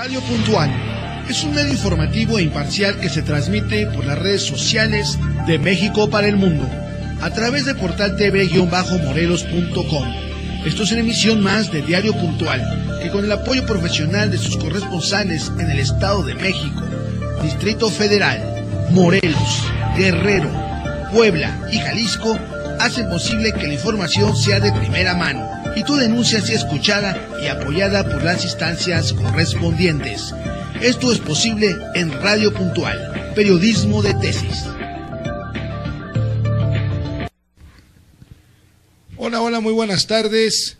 Radio Puntual es un medio informativo e imparcial que se transmite por las redes sociales de México para el mundo, a través de portal tv-morelos.com. Esto es una emisión más de Diario Puntual, que con el apoyo profesional de sus corresponsales en el Estado de México, Distrito Federal, Morelos, Guerrero, Puebla y Jalisco, hacen posible que la información sea de primera mano y tu denuncia sea escuchada y apoyada por las instancias correspondientes. Esto es posible en Radio Puntual, periodismo de tesis. Hola, muy buenas tardes.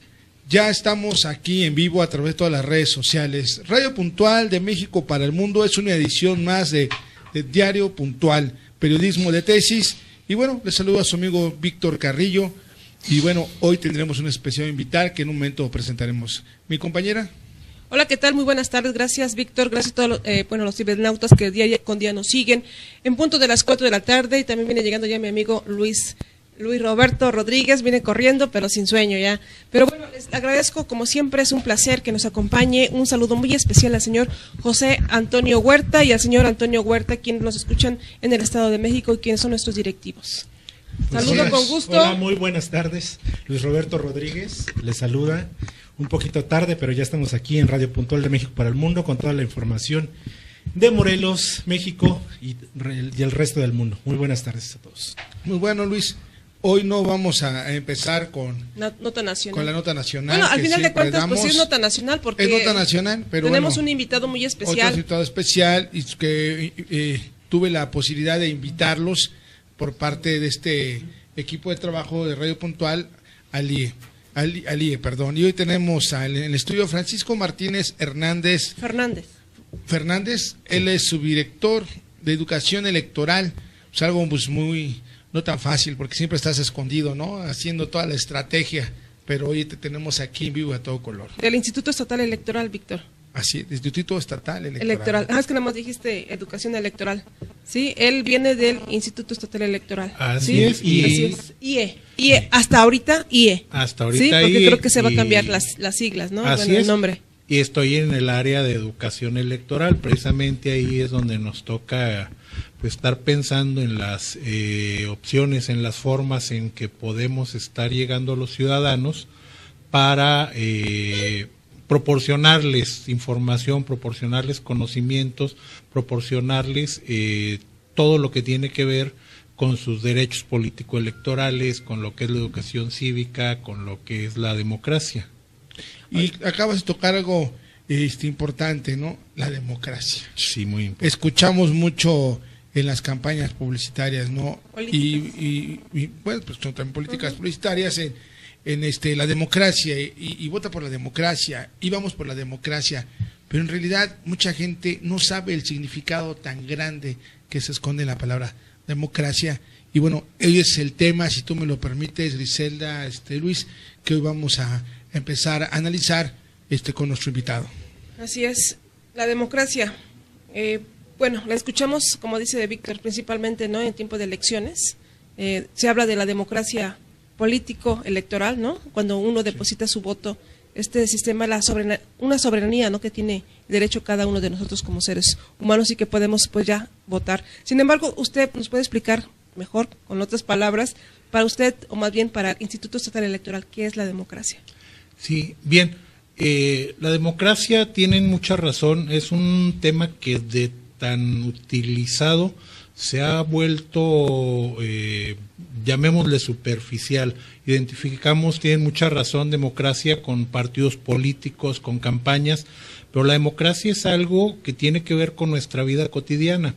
Ya estamos aquí en vivo a través de todas las redes sociales. Radio Puntual de México para el Mundo es una edición más de Diario Puntual, periodismo de tesis. Y bueno, les saludo a su amigo Víctor Carrillo. Y bueno, hoy tendremos un especial invitado que en un momento presentaremos. Mi compañera. Hola, ¿qué tal? Muy buenas tardes. Gracias, Víctor. Gracias a todos los cibernautas que día con día nos siguen. En punto de las 4 de la tarde, y también viene llegando ya mi amigo Luis Roberto Rodríguez, viene corriendo, pero sin sueño ya. Pero bueno, les agradezco, como siempre, es un placer que nos acompañe. Un saludo muy especial al señor José Antonio Huerta y al señor Antonio Huerta, quienes nos escuchan en el Estado de México y quienes son nuestros directivos. Saludo con gusto. Hola, muy buenas tardes. Luis Roberto Rodríguez les saluda. Un poquito tarde, pero ya estamos aquí en Radio Puntual de México para el Mundo con toda la información de Morelos, México y el resto del mundo. Muy buenas tardes a todos. Muy bueno, Luis. Hoy no vamos a empezar con la nota nacional. Bueno, al final de cuentas, pues sí es nota nacional, porque es nota nacional, pero tenemos un invitado muy especial. Otro invitado especial, y que tuve la posibilidad de invitarlos por parte de este equipo de trabajo de Radio Puntual, Alie, y hoy tenemos en el estudio Francisco Martínez Fernández. Él es subdirector de Educación Electoral. Es algo pues muy no tan fácil, porque siempre estás escondido, ¿no? Haciendo toda la estrategia, pero hoy te tenemos aquí en vivo a todo color. Del Instituto Estatal Electoral, Víctor. Así, del Instituto Estatal Electoral. Es que nada más dijiste Educación Electoral. Sí, él viene del Instituto Estatal Electoral. Así es. IE. Hasta ahorita, IE. Hasta ahorita, sí, porque IE, creo que se va a cambiar las siglas, ¿no? Así el nombre. Y estoy en el área de educación electoral, precisamente ahí es donde nos toca pues estar pensando en las opciones, en las formas en que podemos estar llegando a los ciudadanos para proporcionarles información, proporcionarles conocimientos, proporcionarles todo lo que tiene que ver con sus derechos político-electorales, con lo que es la educación cívica, con lo que es la democracia. Y acabas de tocar algo importante, ¿no? La democracia. Sí, muy importante. Escuchamos mucho en las campañas publicitarias, ¿no? Y bueno, pues son también políticas publicitarias en la democracia y vota por la democracia y vamos por la democracia, pero en realidad mucha gente no sabe el significado tan grande que se esconde en la palabra democracia. Y bueno, hoy es el tema, si tú me lo permites, Griselda, Luis, que hoy vamos a empezar a analizar con nuestro invitado. Así es, la democracia. Bueno, la escuchamos, como dice Víctor, principalmente, ¿no? En tiempo de elecciones. Se habla de la democracia político electoral, ¿no? Cuando uno deposita su voto, este sistema, una soberanía, ¿no? Que tiene derecho cada uno de nosotros como seres humanos y que podemos pues ya votar. Sin embargo, usted nos puede explicar mejor, con otras palabras, para usted, o más bien para el Instituto Estatal Electoral, ¿qué es la democracia? Sí, bien. La democracia, tienen mucha razón, es un tema que de tan utilizado se ha vuelto, llamémosle superficial. Identificamos, tienen mucha razón, democracia con partidos políticos, con campañas, pero la democracia es algo que tiene que ver con nuestra vida cotidiana.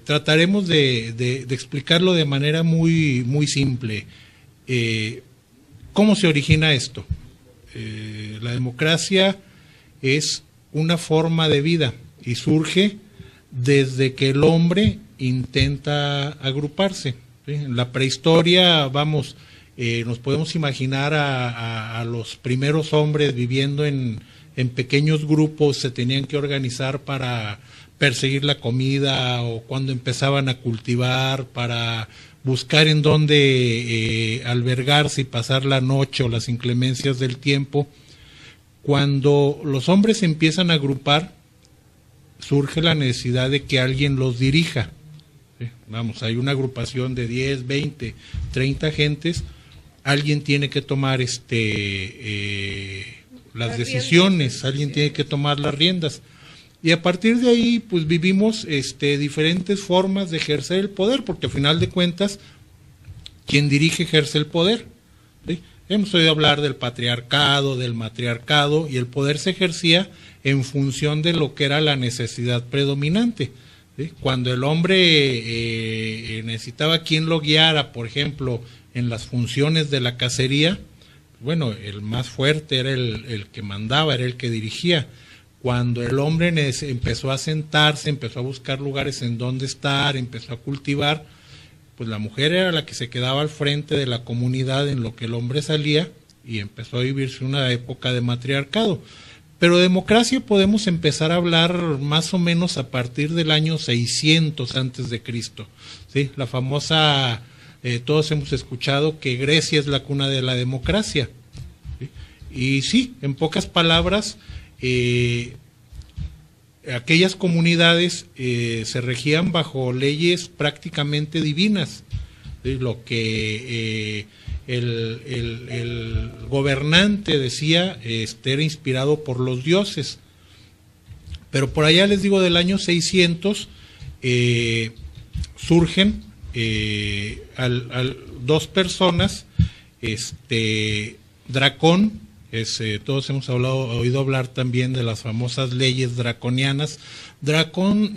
Trataremos de explicarlo de manera muy, muy simple. ¿Cómo se origina esto? La democracia es una forma de vida y surge desde que el hombre intenta agruparse. ¿Sí? En la prehistoria, nos podemos imaginar a los primeros hombres viviendo en pequeños grupos, se tenían que organizar para perseguir la comida o cuando empezaban a cultivar, para buscar en dónde albergarse y pasar la noche o las inclemencias del tiempo. Cuando los hombres se empiezan a agrupar, surge la necesidad de que alguien los dirija. ¿Sí? Vamos, hay una agrupación de 10, 20, 30 gentes, alguien tiene que tomar las decisiones, alguien tiene que tomar las riendas. Y a partir de ahí, pues vivimos diferentes formas de ejercer el poder, porque al final de cuentas, quien dirige ejerce el poder. ¿Sí? Hemos oído hablar del patriarcado, del matriarcado, y el poder se ejercía en función de lo que era la necesidad predominante. ¿Sí? Cuando el hombre necesitaba quien lo guiara, por ejemplo, en las funciones de la cacería, bueno, el más fuerte era el que mandaba, era el que dirigía. Cuando el hombre empezó a sentarse, empezó a buscar lugares en donde estar, empezó a cultivar, pues la mujer era la que se quedaba al frente de la comunidad en lo que el hombre salía, y empezó a vivirse una época de matriarcado. Pero democracia podemos empezar a hablar más o menos a partir del año 600 antes de Cristo. ¿Sí? La famosa, todos hemos escuchado que Grecia es la cuna de la democracia. ¿Sí? Y sí, en pocas palabras, aquellas comunidades se regían bajo leyes prácticamente divinas. ¿Sí? Lo que el gobernante decía era inspirado por los dioses. Pero por allá, les digo, del año 600 surgen dos personas, Dracón, todos hemos oído hablar también de las famosas leyes draconianas. Dracón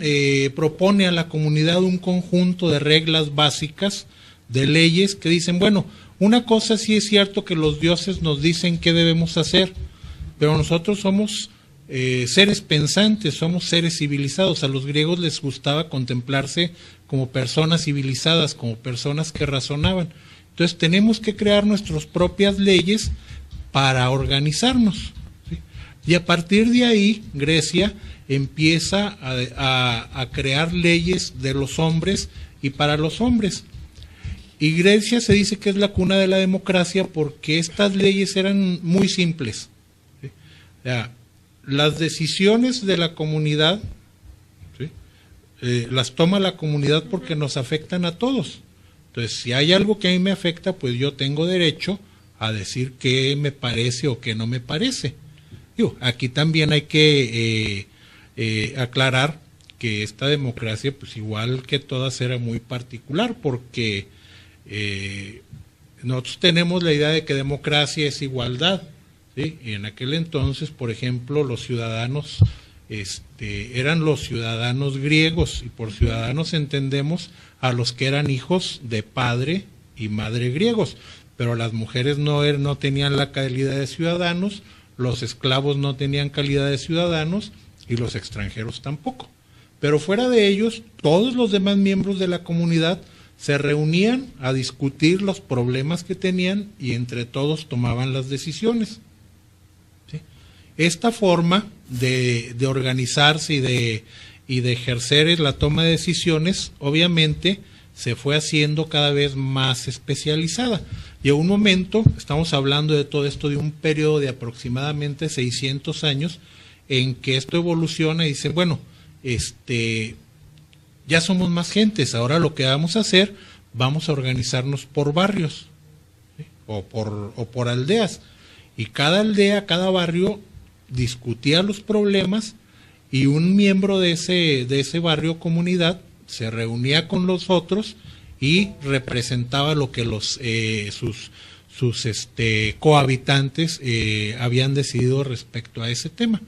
propone a la comunidad un conjunto de reglas básicas, de leyes que dicen, bueno, una cosa sí es cierto que los dioses nos dicen qué debemos hacer, pero nosotros somos seres pensantes, somos seres civilizados. A los griegos les gustaba contemplarse como personas civilizadas, como personas que razonaban. Entonces tenemos que crear nuestras propias leyes para organizarnos. ¿Sí? Y a partir de ahí, Grecia empieza a crear leyes de los hombres y para los hombres. Y Grecia se dice que es la cuna de la democracia porque estas leyes eran muy simples. ¿Sí? O sea, las decisiones de la comunidad, ¿sí? Las toma la comunidad porque nos afectan a todos. Entonces, si hay algo que a mí me afecta, pues yo tengo derecho a decir qué me parece o qué no me parece. Aquí también hay que aclarar que esta democracia, pues igual que todas, era muy particular, porque nosotros tenemos la idea de que democracia es igualdad, ¿sí? Y en aquel entonces, por ejemplo, los ciudadanos eran los ciudadanos griegos, y por ciudadanos entendemos a los que eran hijos de padre y madre griegos, pero las mujeres no tenían la calidad de ciudadanos, los esclavos no tenían calidad de ciudadanos y los extranjeros tampoco. Pero fuera de ellos, todos los demás miembros de la comunidad se reunían a discutir los problemas que tenían y entre todos tomaban las decisiones. ¿Sí? Esta forma de organizarse y de ejercer la toma de decisiones, obviamente, se fue haciendo cada vez más especializada. Y a un momento, estamos hablando de todo esto de un periodo de aproximadamente 600 años, en que esto evoluciona y dice, bueno, ya somos más gentes, ahora lo que vamos a hacer, vamos a organizarnos por barrios, ¿sí? o por aldeas. Y cada aldea, cada barrio discutía los problemas y un miembro de ese barrio, comunidad, se reunía con los otros y representaba lo que sus cohabitantes habían decidido respecto a ese tema.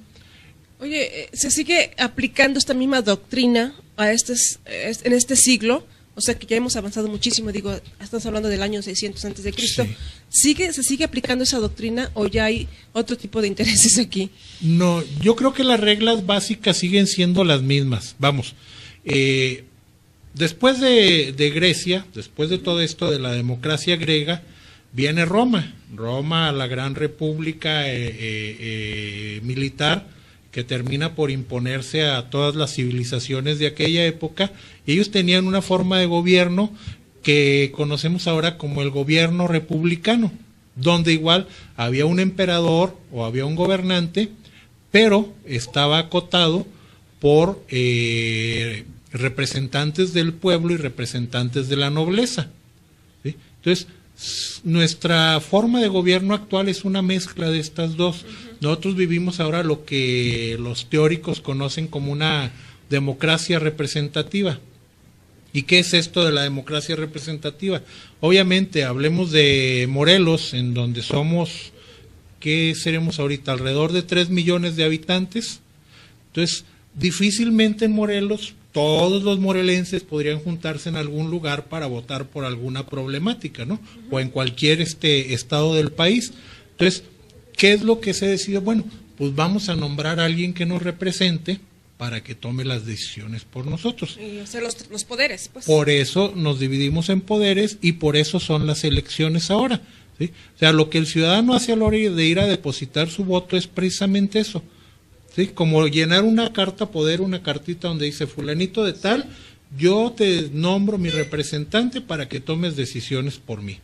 Oye, ¿se sigue aplicando esta misma doctrina en este siglo? O sea que ya hemos avanzado muchísimo, digo, estamos hablando del año 600 antes de Cristo. Sí. ¿Se sigue aplicando esa doctrina o ya hay otro tipo de intereses aquí? No, yo creo que las reglas básicas siguen siendo las mismas. Vamos, después de Grecia, después de todo esto de la democracia griega, viene Roma, la gran república militar, que termina por imponerse a todas las civilizaciones de aquella época. Ellos tenían una forma de gobierno que conocemos ahora como el gobierno republicano. donde igual había un emperador o había un gobernante, pero estaba acotado por representantes del pueblo y representantes de la nobleza, ¿sí? Entonces, nuestra forma de gobierno actual es una mezcla de estas dos. Nosotros vivimos ahora lo que los teóricos conocen como una democracia representativa. ¿Y qué es esto de la democracia representativa? Obviamente, hablemos de Morelos, en donde somos, ¿qué seremos ahorita? Alrededor de 3 millones de habitantes. Entonces, difícilmente en Morelos todos los morelenses podrían juntarse en algún lugar para votar por alguna problemática, ¿no? O en cualquier estado del país. Entonces, ¿qué es lo que se decidió? Bueno, pues vamos a nombrar a alguien que nos represente para que tome las decisiones por nosotros. Y hacer los poderes, pues. Por eso nos dividimos en poderes y por eso son las elecciones ahora, ¿sí? O sea, lo que el ciudadano hace a la hora de ir a depositar su voto es precisamente eso, ¿sí? Como llenar una carta poder, una cartita donde dice fulanito de tal, yo te nombro mi representante para que tomes decisiones por mí.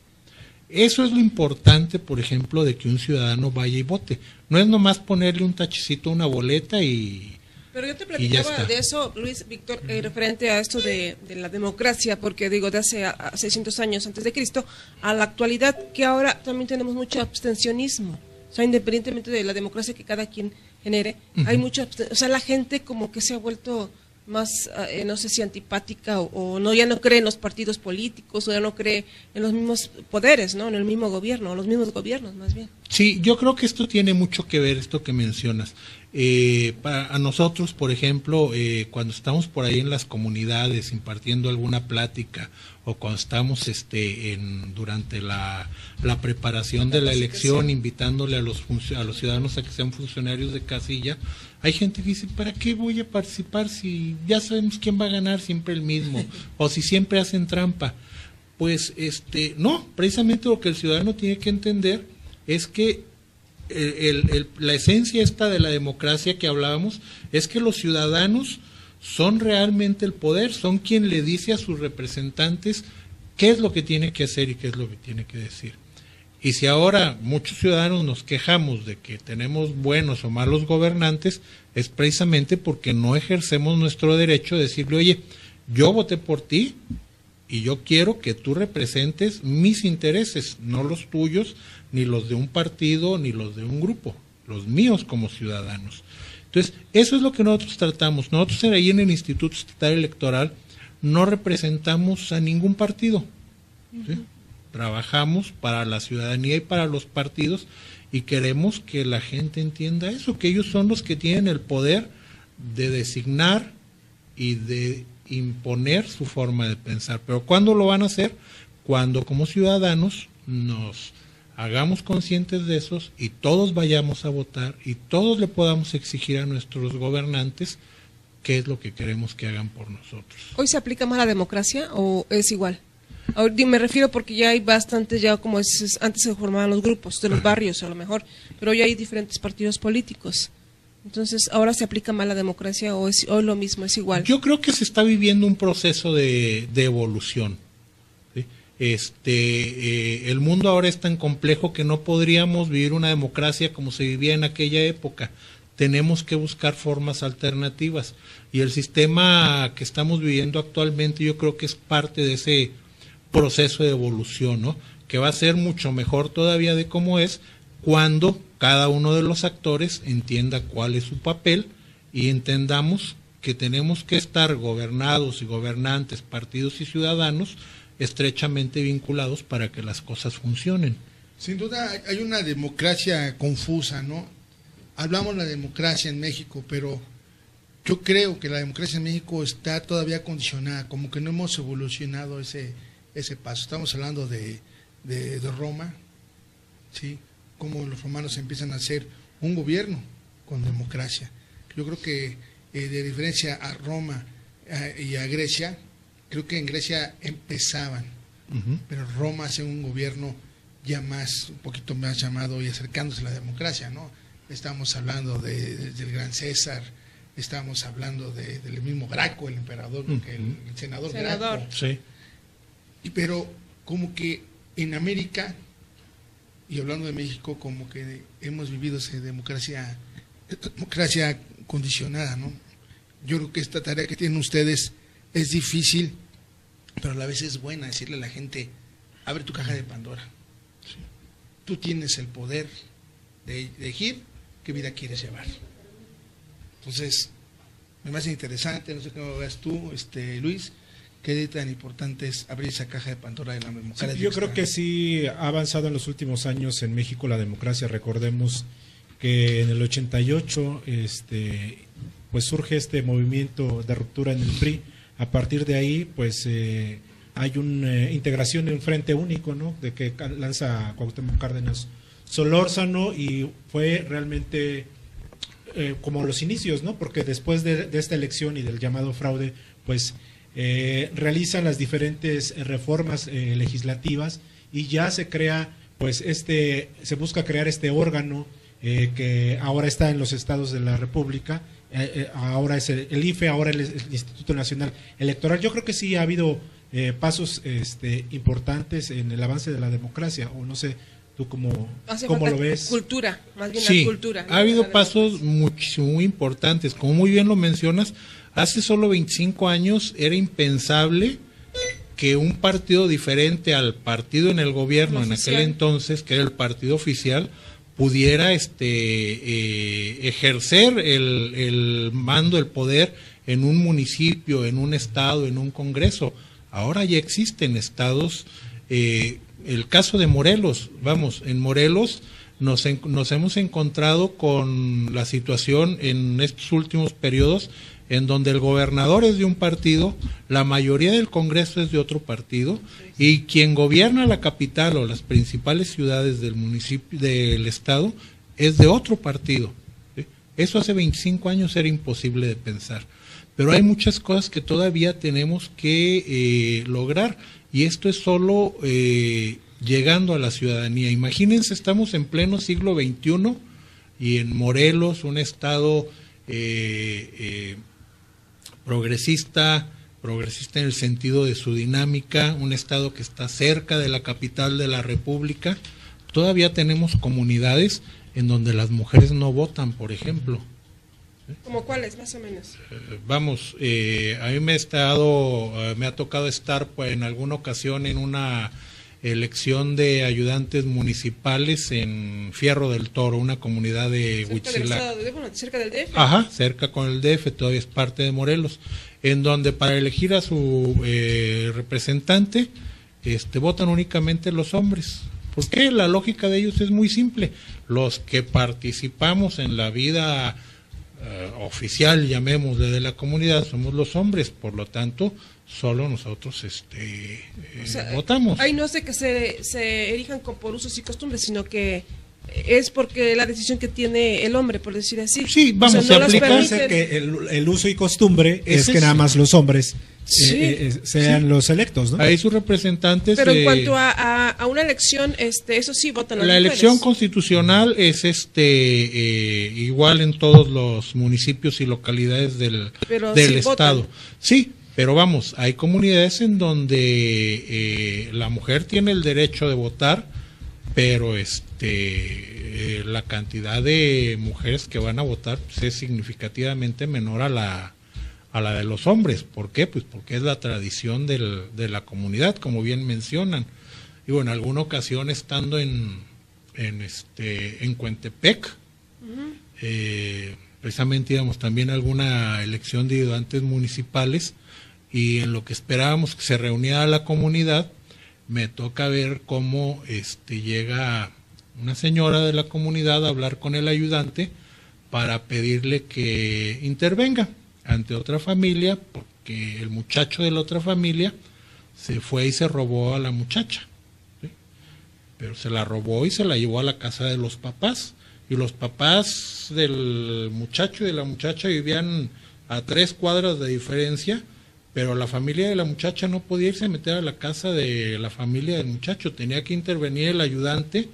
Eso es lo importante, por ejemplo, de que un ciudadano vaya y vote. No es nomás ponerle un tachecito a una boleta y... Pero yo te platicaba de eso, Luis Víctor, referente a esto de la democracia, porque digo, de hace 600 años antes de Cristo, a la actualidad, que ahora también tenemos mucho abstencionismo. O sea, independientemente de la democracia que cada quien genere, hay mucho o sea, la gente como que se ha vuelto más, no sé si antipática o no, ya no cree en los partidos políticos o ya no cree en los mismos poderes, ¿no? En el mismo gobierno, o los mismos gobiernos más bien. Sí, yo creo que esto tiene mucho que ver, esto que mencionas. A nosotros, por ejemplo, cuando estamos por ahí en las comunidades impartiendo alguna plática o cuando estamos durante la preparación de la elección, invitándole a los ciudadanos a que sean funcionarios de casilla, hay gente que dice, ¿para qué voy a participar si ya sabemos quién va a ganar, siempre el mismo, o si siempre hacen trampa? Pues no, precisamente lo que el ciudadano tiene que entender es que la esencia esta de la democracia que hablábamos es que los ciudadanos son realmente el poder, son quien le dice a sus representantes qué es lo que tiene que hacer y qué es lo que tiene que decir. Y si ahora muchos ciudadanos nos quejamos de que tenemos buenos o malos gobernantes, es precisamente porque no ejercemos nuestro derecho de decirle, oye, yo voté por ti y yo quiero que tú representes mis intereses, no los tuyos, ni los de un partido, ni los de un grupo, los míos como ciudadanos. Entonces, eso es lo que nosotros tratamos. Nosotros ahí en el Instituto Estatal Electoral no representamos a ningún partido, ¿sí? Trabajamos para la ciudadanía y para los partidos y queremos que la gente entienda eso, que ellos son los que tienen el poder de designar y de imponer su forma de pensar. Pero ¿cuándo lo van a hacer? Cuando como ciudadanos nos hagamos conscientes de esos y todos vayamos a votar y todos le podamos exigir a nuestros gobernantes qué es lo que queremos que hagan por nosotros. ¿Hoy se aplica más la democracia o es igual? Ahora, me refiero porque ya hay bastantes, ya como antes se formaban los grupos de los barrios a lo mejor, pero hoy hay diferentes partidos políticos. Entonces, ¿ahora se aplica más la democracia o es lo mismo, es igual? Yo creo que se está viviendo un proceso de evolución, ¿sí? El mundo ahora es tan complejo que no podríamos vivir una democracia como se vivía en aquella época. Tenemos que buscar formas alternativas y el sistema que estamos viviendo actualmente yo creo que es parte de ese proceso de evolución, ¿no? Que va a ser mucho mejor todavía de cómo es cuando cada uno de los actores entienda cuál es su papel y entendamos que tenemos que estar gobernados y gobernantes, partidos y ciudadanos estrechamente vinculados para que las cosas funcionen. Sin duda hay una democracia confusa, ¿no? Hablamos de la democracia en México, pero yo creo que la democracia en México está todavía condicionada, como que no hemos evolucionado ese paso. Estamos hablando de Roma, ¿sí? Cómo los romanos empiezan a hacer un gobierno con democracia. Yo creo que de diferencia a Roma y a Grecia, creo que en Grecia empezaban, pero Roma hace un gobierno ya un poquito más llamado y acercándose a la democracia, ¿no? Estamos hablando del gran César, estamos hablando del mismo Graco, el emperador, el senador Graco. Sí. Pero como que en América y hablando de México, como que hemos vivido esa democracia condicionada, ¿no? Yo creo que esta tarea que tienen ustedes es difícil, pero a la vez es buena, decirle a la gente, abre tu caja de Pandora. ¿Sí? Tú tienes el poder de elegir qué vida quieres llevar. Entonces, me parece interesante, no sé cómo lo veas tú, Luis, qué tan importante es abrir esa caja de Pandora de la democracia. Sí, yo creo que sí ha avanzado en los últimos años en México la democracia. Recordemos que en el 88 pues surge este movimiento de ruptura en el PRI. A partir de ahí pues hay una integración en un frente único, ¿no? De que lanza Cuauhtémoc Cárdenas Solórzano, y fue realmente como los inicios, ¿no? Porque después de esta elección y del llamado fraude, pues realizan las diferentes reformas legislativas, y ya se crea, pues se busca crear este órgano que ahora está en los estados de la República, ahora es el IFE, ahora el Instituto Nacional Electoral. Yo creo que sí ha habido pasos importantes en el avance de la democracia, o no sé, ¿tú cómo lo ves? Cultura, más bien sí, la cultura. ha habido pasos muy importantes, como muy bien lo mencionas. Hace solo 25 años era impensable que un partido diferente al partido en el gobierno en aquel entonces, que era el partido oficial, pudiera ejercer el mando, el poder en un municipio, en un estado, en un congreso. Ahora ya existen estados, el caso de Morelos, en Morelos nos hemos encontrado con la situación en estos últimos periodos en donde el gobernador es de un partido, la mayoría del Congreso es de otro partido, y quien gobierna la capital o las principales ciudades del municipio, del estado, es de otro partido. ¿Sí? Eso hace 25 años era imposible de pensar. Pero hay muchas cosas que todavía tenemos que lograr, y esto es solo llegando a la ciudadanía. Imagínense, estamos en pleno siglo XXI y en Morelos, un estado progresista en el sentido de su dinámica, un estado que está cerca de la capital de la República, todavía tenemos comunidades en donde las mujeres no votan, por ejemplo. ¿Cómo cuáles, más o menos? A mí me ha tocado estar pues, en alguna ocasión en una elección de ayudantes municipales en Fierro del Toro, una comunidad de Huitzilac. ¿Cerca del DF? Ajá, cerca con el DF, todavía es parte de Morelos, en donde para elegir a su representante votan únicamente los hombres. ¿Por qué? La lógica de ellos es muy simple. Los que participamos en la vida oficial, llamémosle, de la comunidad, somos los hombres, por lo tanto solo nosotros votamos. Ahí no es de que se erijan por usos y costumbres, sino que es porque la decisión que tiene el hombre, por decir así. Sí, vamos, a aplicar que el uso y costumbre es que nada más los hombres sean los electos, ¿no? Ahí sus representantes. Pero en cuanto a una elección, eso sí votan las la mujeres. Elección constitucional es igual en todos los municipios y localidades del estado. Votan. Sí, pero vamos, hay comunidades en donde la mujer tiene el derecho de votar, pero la cantidad de mujeres que van a votar pues, es significativamente menor a la de los hombres. ¿Por qué? Pues porque es la tradición de la comunidad, como bien mencionan. Digo, en alguna ocasión estando en Coentepec, precisamente íbamos también a alguna elección de ayudantes municipales, y en lo que esperábamos que se reuniera la comunidad, me toca ver cómo llega una señora de la comunidad a hablar con el ayudante para pedirle que intervenga ante otra familia, porque el muchacho de la otra familia se fue y se robó a la muchacha, ¿sí? Pero se la robó y se la llevó a la casa de los papás, y los papás del muchacho y de la muchacha vivían a 3 cuadras de diferencia, pero la familia de la muchacha no podía irse a meter a la casa de la familia del muchacho, tenía que intervenir el ayudante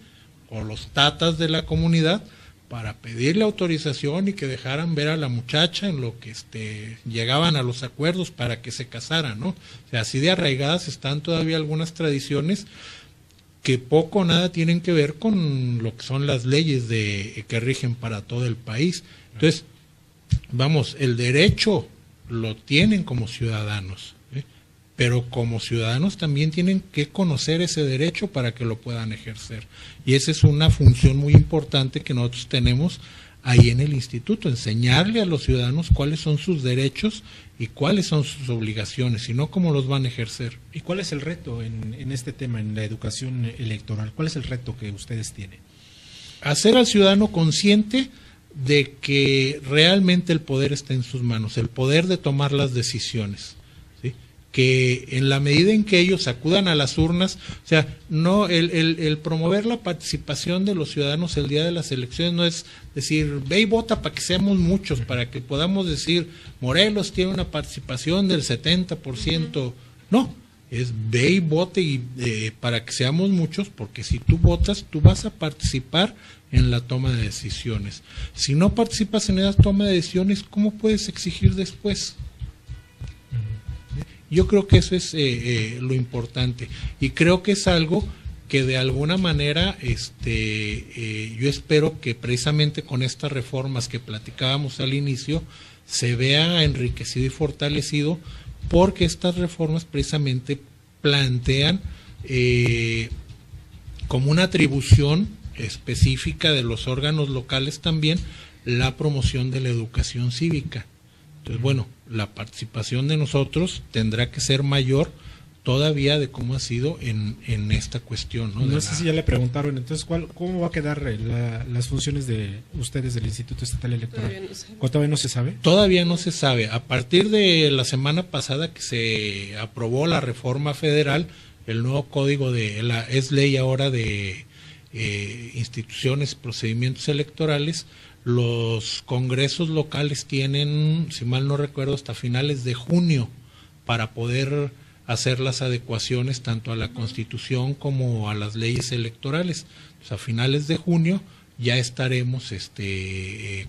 o los tatas de la comunidad para pedirle autorización y que dejaran ver a la muchacha, en lo que llegaban a los acuerdos para que se casaran, ¿no? O sea, así de arraigadas están todavía algunas tradiciones que poco o nada tienen que ver con lo que son las leyes que rigen para todo el país. Entonces, vamos, el derecho lo tienen como ciudadanos, pero como ciudadanos también tienen que conocer ese derecho para que lo puedan ejercer. Y esa es una función muy importante que nosotros tenemos ahí en el instituto, enseñarle a los ciudadanos cuáles son sus derechos y cuáles son sus obligaciones, y no cómo los van a ejercer. ¿Y cuál es el reto en este tema, en la educación electoral? ¿Cuál es el reto que ustedes tienen? Hacer al ciudadano consciente de que realmente el poder está en sus manos, el poder de tomar las decisiones, ¿sí? Que en la medida en que ellos acudan a las urnas, o sea, no el promover la participación de los ciudadanos el día de las elecciones no es decir, ve y vota para que seamos muchos, para que podamos decir, Morelos tiene una participación del 70%, no, es ve y vote para que seamos muchos, porque si tú votas, tú vas a participar en la toma de decisiones. Si no participas en esa toma de decisiones, ¿cómo puedes exigir después? Yo creo que eso es lo importante, y creo que es algo que de alguna manera yo espero que precisamente con estas reformas que platicábamos al inicio se vea enriquecido y fortalecido, porque estas reformas precisamente plantean como una atribución específica de los órganos locales también la promoción de la educación cívica. Entonces, bueno, la participación de nosotros tendrá que ser mayor todavía de cómo ha sido en esta cuestión, ¿no? No sé si ya le preguntaron, entonces, ¿cómo va a quedar las funciones de ustedes del Instituto Estatal Electoral? ¿Todavía no se sabe? Todavía no se sabe. A partir de la semana pasada que se aprobó la reforma federal, el nuevo código es ley ahora de instituciones, procedimientos electorales, los congresos locales tienen, si mal no recuerdo, hasta finales de junio para poder hacer las adecuaciones tanto a la Constitución como a las leyes electorales. Pues a finales de junio ya estaremos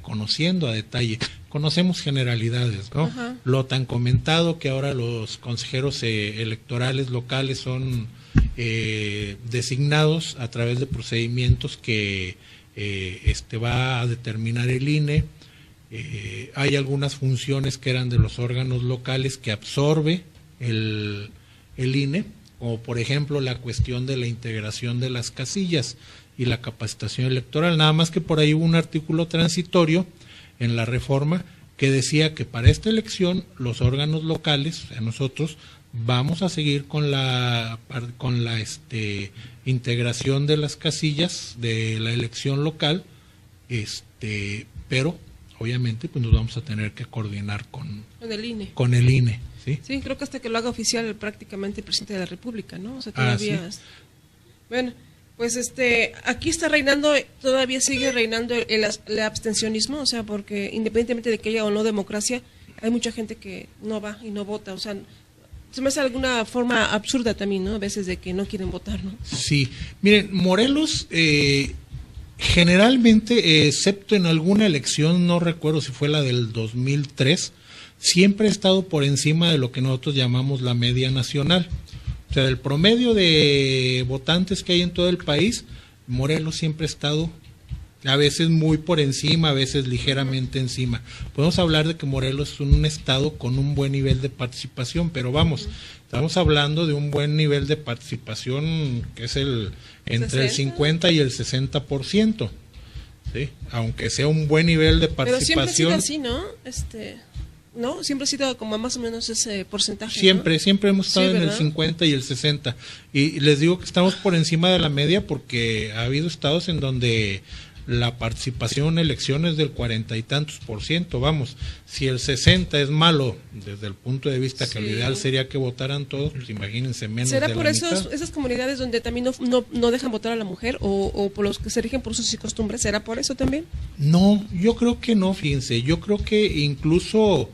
conociendo a detalle. Conocemos generalidades, ¿no? Ajá. Lo tan comentado que ahora los consejeros electorales locales son designados a través de procedimientos que va a determinar el INE. Hay algunas funciones que eran de los órganos locales que absorbe el INE, como por ejemplo la cuestión de la integración de las casillas y la capacitación electoral, nada más que por ahí hubo un artículo transitorio en la reforma que decía que para esta elección los órganos locales, o sea, nosotros vamos a seguir con la integración de las casillas de la elección local, pero obviamente pues nos vamos a tener que coordinar con el INE. Con el INE. ¿Sí? Sí, creo que hasta que lo haga oficial prácticamente el presidente de la República, ¿no? O sea, todavía... ¿Sí? Bueno, pues aquí está reinando, todavía sigue reinando el abstencionismo, o sea, porque independientemente de que haya o no democracia, hay mucha gente que no va y no vota, o sea, se me hace alguna forma absurda también, ¿no? A veces de que no quieren votar, ¿no? Sí, miren, Morelos... generalmente, excepto en alguna elección, no recuerdo si fue la del 2003, siempre ha estado por encima de lo que nosotros llamamos la media nacional. O sea, del promedio de votantes que hay en todo el país, Morelos siempre ha estado a veces muy por encima, a veces ligeramente encima. Podemos hablar de que Morelos es un estado con un buen nivel de participación, pero vamos, estamos hablando de un buen nivel de participación que es entre el 50 y el 60%, ¿sí? Aunque sea un buen nivel de participación. Pero siempre ha sido así, ¿no? ¿No? Siempre ha sido como más o menos ese porcentaje. Siempre, ¿no? Siempre hemos estado en el 50 y el 60. Y les digo que estamos por encima de la media porque ha habido estados en donde la participación en elecciones del 40 y tantos %. Vamos, si el 60 es malo desde el punto de vista que lo ideal sería que votaran todos, pues imagínense menos de la mitad. ¿Será por esas comunidades donde también no dejan votar a la mujer o por los que se rigen por sus costumbres? ¿Será por eso también? No, yo creo que no, fíjense. Yo creo que incluso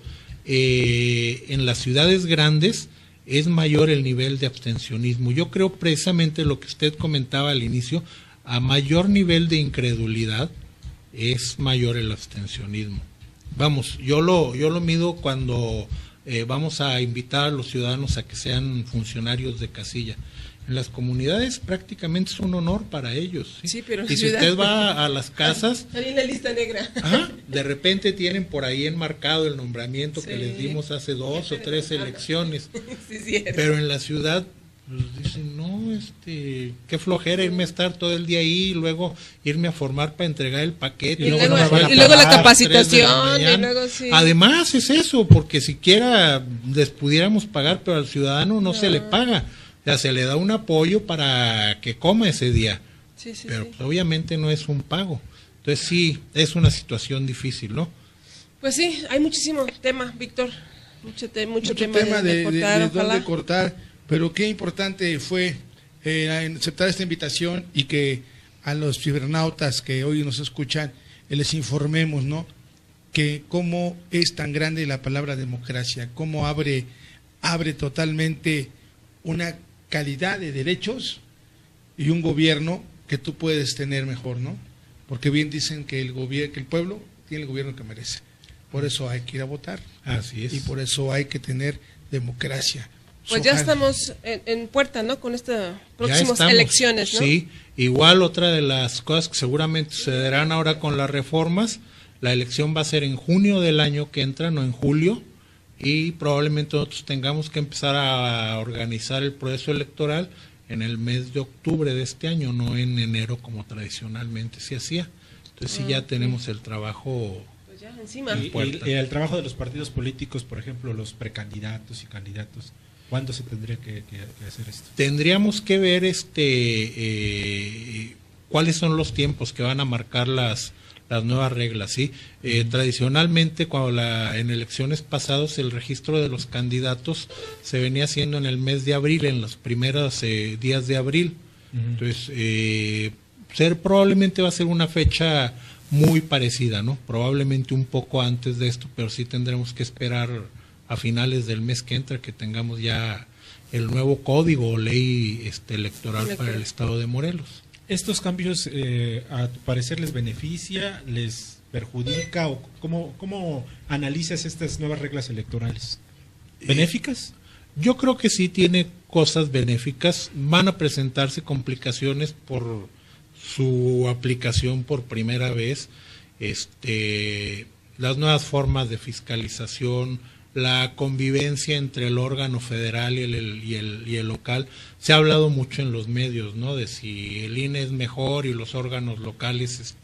en las ciudades grandes es mayor el nivel de abstencionismo. Yo creo precisamente lo que usted comentaba al inicio, a mayor nivel de incredulidad es mayor el abstencionismo. Vamos, yo lo mido cuando vamos a invitar a los ciudadanos a que sean funcionarios de casilla. En las comunidades prácticamente es un honor para ellos. ¿Sí? Sí, pero en y si ciudad... usted va a las casas, Salí en la lista negra. ajá, de repente tienen por ahí enmarcado el nombramiento Sí. que les dimos hace 2 o 3 elecciones. Sí, cierto. Pero en la ciudad pues dicen, no, qué flojera irme a estar todo el día ahí y luego irme a formar para entregar el paquete. Y luego luego, no me van a y luego la pagar, 3 de la capacitación, y mañana. luego sí. Además es eso, porque siquiera les pudiéramos pagar, pero al ciudadano no se le paga. O sea, se le da un apoyo para que coma ese día. Sí, sí, Pero sí. pues, obviamente no es un pago. Entonces sí, es una situación difícil, ¿no? Pues sí, hay muchísimo tema, Víctor. Mucho Mucho tema tema de cortar, de ojalá. dónde cortar, pero qué importante fue aceptar esta invitación y que a los cibernautas que hoy nos escuchan les informemos, ¿no? Que cómo es tan grande la palabra democracia, cómo abre totalmente una calidad de derechos y un gobierno que tú puedes tener mejor, ¿no? Porque bien dicen que que el pueblo tiene el gobierno que merece. Por eso hay que ir a votar. Así es. Y por eso hay que tener democracia. Pues ya estamos en puerta, ¿no? Con estas Ya próximas estamos, elecciones, ¿no? Sí, igual otra de las cosas que seguramente sucederán ahora con las reformas, la elección va a ser en junio del año que entra, no en julio, y probablemente nosotros tengamos que empezar a organizar el proceso electoral en el mes de octubre de este año, no en enero como tradicionalmente se hacía. Entonces sí ya tenemos el trabajo. Pues ya encima. Y el trabajo de los partidos políticos, por ejemplo, los precandidatos y candidatos, ¿cuándo se tendría que hacer esto? Tendríamos que ver cuáles son los tiempos que van a marcar las nuevas reglas, ¿sí? Tradicionalmente, cuando en elecciones pasadas el registro de los candidatos se venía haciendo en el mes de abril, en los primeros días de abril. Entonces, probablemente va a ser una fecha muy parecida, ¿no? Probablemente un poco antes de esto, pero sí tendremos que esperar a finales del mes que entra que tengamos ya el nuevo código o ley electoral para el estado de Morelos. ¿Estos cambios, a tu parecer, les beneficia, les perjudica o cómo analizas estas nuevas reglas electorales? ¿Benéficas? Yo creo que sí tiene cosas benéficas. Van a presentarse complicaciones por su aplicación por primera vez. Las nuevas formas de fiscalización, la convivencia entre el órgano federal y el local. Se ha hablado mucho en los medios, ¿no? De si el INE es mejor y los órganos locales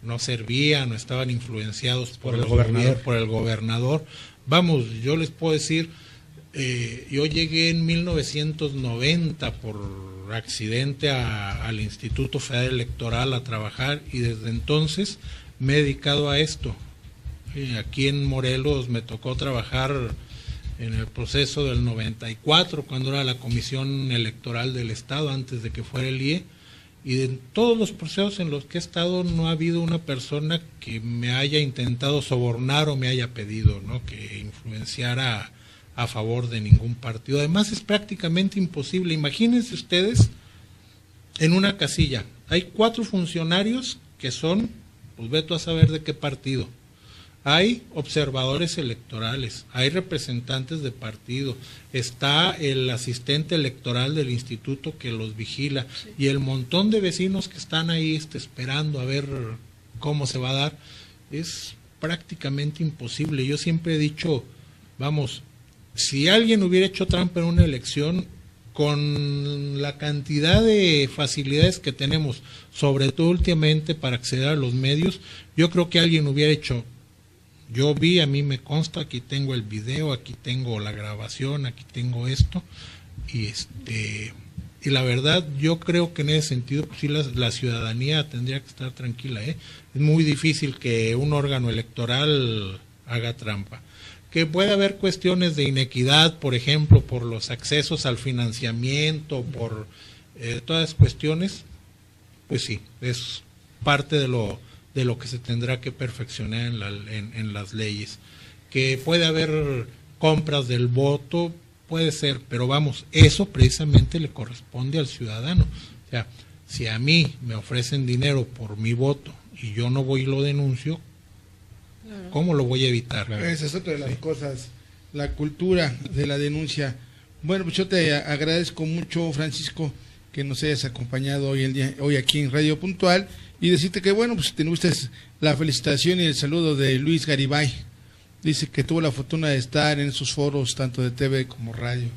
no servían o estaban influenciados por el gobernador. Vamos, yo les puedo decir, yo llegué en 1990 por accidente al Instituto Federal Electoral a trabajar y desde entonces me he dedicado a esto. Aquí en Morelos me tocó trabajar en el proceso del 94, cuando era la Comisión Electoral del Estado, antes de que fuera el IE, y en todos los procesos en los que he estado no ha habido una persona que me haya intentado sobornar o me haya pedido, ¿no?, que influenciara a favor de ningún partido. Además es prácticamente imposible. Imagínense ustedes en una casilla, hay 4 funcionarios que son, pues veto a saber de qué partido. Hay observadores electorales, hay representantes de partido, está el asistente electoral del instituto que los vigila, sí, y el montón de vecinos que están ahí esperando a ver cómo se va a dar. Es prácticamente imposible. Yo siempre he dicho, vamos, si alguien hubiera hecho trampa en una elección, con la cantidad de facilidades que tenemos, sobre todo últimamente para acceder a los medios, yo creo que alguien hubiera hecho. Yo vi, a mí me consta, aquí tengo el video, aquí tengo la grabación, aquí tengo esto, y la verdad yo creo que en ese sentido pues sí la ciudadanía tendría que estar tranquila, Es muy difícil que un órgano electoral haga trampa. Que puede haber cuestiones de inequidad, por ejemplo, por los accesos al financiamiento, por todas las cuestiones, pues sí, es parte de lo que se tendrá que perfeccionar en las leyes. Que puede haber compras del voto, puede ser, pero vamos, eso precisamente le corresponde al ciudadano. O sea, si a mí me ofrecen dinero por mi voto y yo no voy y lo denuncio, ¿cómo lo voy a evitar? Esa es otra de las cosas, la cultura de la denuncia, Bueno, pues yo te agradezco mucho, Francisco, que nos hayas acompañado hoy aquí en Radio Puntual, y decirte que, bueno, pues te gustes la felicitación y el saludo de Luis Garibay. Dice que tuvo la fortuna de estar en esos foros, tanto de TV como radio.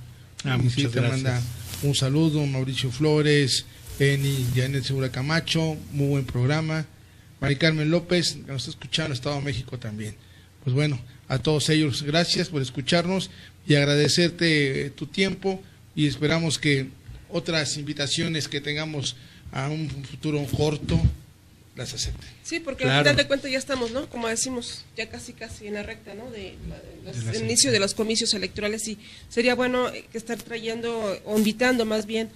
Muchas te gracias. manda un saludo, Mauricio Flores, Eni, Janet Segura Camacho, muy buen programa. Mari Carmen López, que nos está escuchando, Estado de México también. Pues bueno, a todos ellos, gracias por escucharnos y agradecerte tu tiempo, y esperamos que otras invitaciones que tengamos a un futuro corto las acepten. Sí, porque Claro. al final de cuentas ya estamos, ¿no? Como decimos, ya casi en la recta, ¿no? El inicio de los comicios electorales, y sería bueno que estar trayendo o invitando más bien